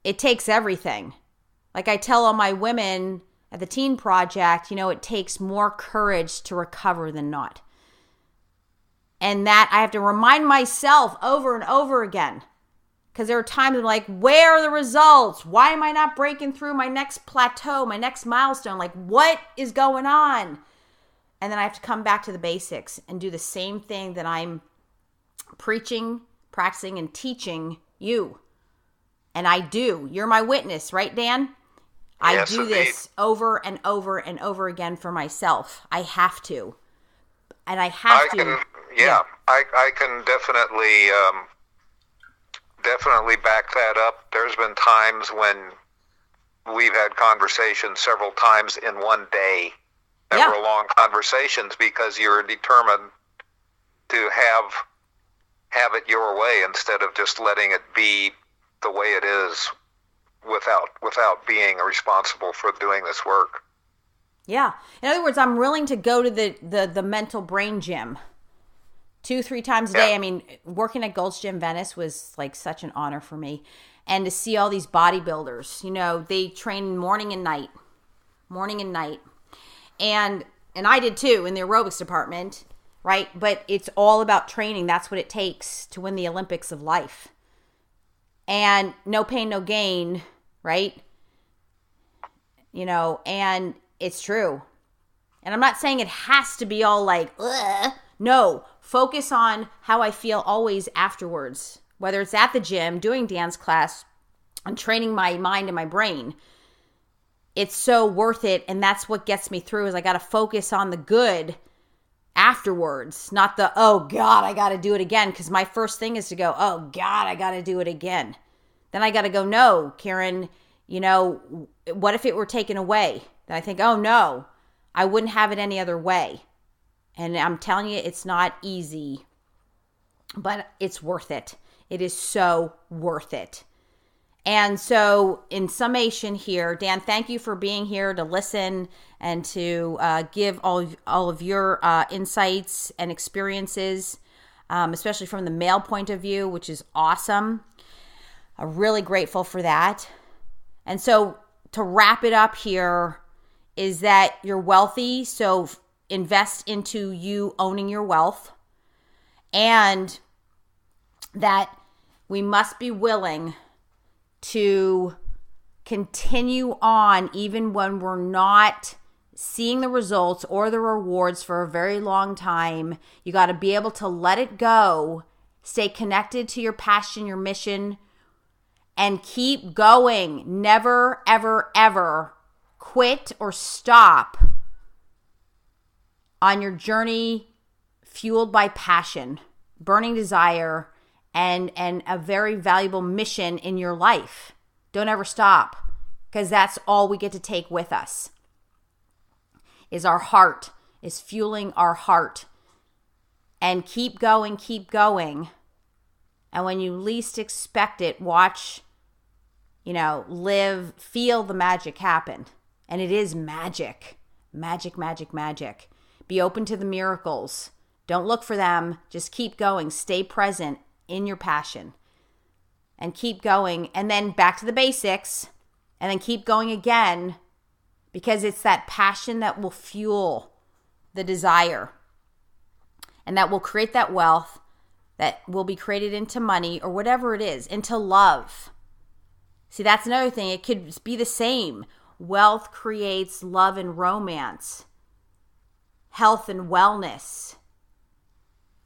A: It takes everything. Like I tell all my women at the Teen Project, it takes more courage to recover than not. And that I have to remind myself over and over again. Because there are times I'm like, where are the results? Why am I not breaking through my next plateau, my next milestone? Like, what is going on? And then I have to come back to the basics and do the same thing that I'm preaching, practicing, and teaching you. And I do. You're my witness, right, Dan?
B: Yes,
A: I do
B: indeed.
A: this over and over and over again for myself. I have to. And I have to.
B: I can definitely back that up. There's been times when we've had conversations several times in one day that were long conversations because you're determined to have it your way instead of just letting it be the way it is without being responsible for doing this work.
A: Yeah. In other words, I'm willing to go to the mental brain gym 2-3 times a day. I mean, working at Gold's Gym Venice was like such an honor for me. And to see all these bodybuilders, they train morning and night. And I did too in the aerobics department, right? But it's all about training. That's what it takes to win the Olympics of life. And no pain, no gain, right? And it's true. And I'm not saying it has to be all like, ugh. No, focus on how I feel always afterwards, whether it's at the gym, doing dance class, and training my mind and my brain. It's so worth it, and that's what gets me through is I got to focus on the good afterwards, not the, oh, God, I got to do it again, because my first thing is to go, oh, God, I got to do it again. Then I got to go, no, Karen, what if it were taken away? Then I think, oh, no, I wouldn't have it any other way. And I'm telling you, it's not easy, but it's worth it. It is so worth it. And so in summation here, Dan, thank you for being here to listen and to give all of your insights and experiences, especially from the male point of view, which is awesome. I'm really grateful for that. And so to wrap it up here is that you're wealthy, so invest into you owning your wealth, and that we must be willing to continue on even when we're not seeing the results or the rewards for a very long time. You got to be able to let it go, stay connected to your passion, your mission, and keep going. Never, ever, ever quit or stop on your journey fueled by passion, burning desire, and a very valuable mission in your life. Don't ever stop, because that's all we get to take with us is our heart, is fueling our heart. And keep going, keep going. And when you least expect it, watch, live, feel the magic happen. And it is magic. Magic, magic, magic. Be open to the miracles. Don't look for them. Just keep going. Stay present in your passion. And keep going. And then back to the basics. And then keep going again. Because it's that passion that will fuel the desire. And that will create that wealth that will be created into money or whatever it is, into love. See, that's another thing. It could be the same. Wealth creates love and romance, health and wellness,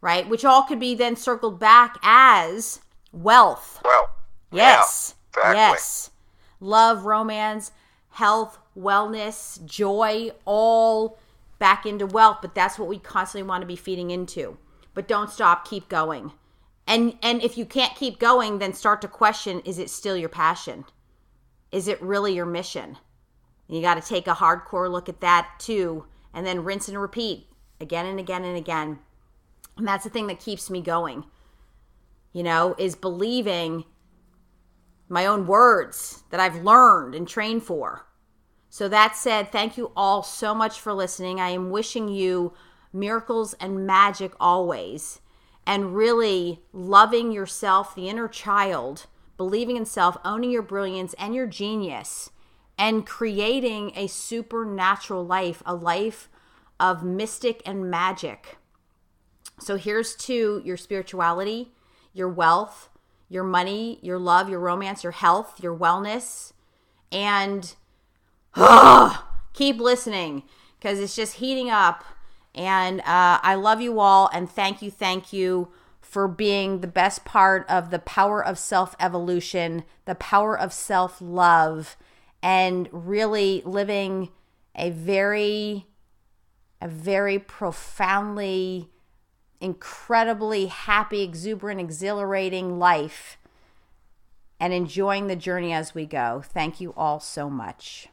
A: right? Which all could be then circled back as wealth.
B: Well,
A: yes.
B: Yeah, exactly.
A: Yes. Love, romance, health, wellness, joy, all back into wealth. But that's what we constantly want to be feeding into. But don't stop. Keep going. And if you can't keep going, then start to question, is it still your passion? Is it really your mission? And you got to take a hardcore look at that too, and then rinse and repeat again and again and again. And that's the thing that keeps me going, is believing my own words that I've learned and trained for. So that said, thank you all so much for listening. I am wishing you miracles and magic always, and really loving yourself, the inner child, believing in self, owning your brilliance and your genius, and creating a supernatural life, a life of mystic and magic. So here's to your spirituality, your wealth, your money, your love, your romance, your health, your wellness, and keep listening because it's just heating up. And I love you all, and thank you for being the best part of the power of self-evolution, the power of self-love, and really living a very profoundly, incredibly happy, exuberant, exhilarating life, and enjoying the journey as we go. Thank you all so much.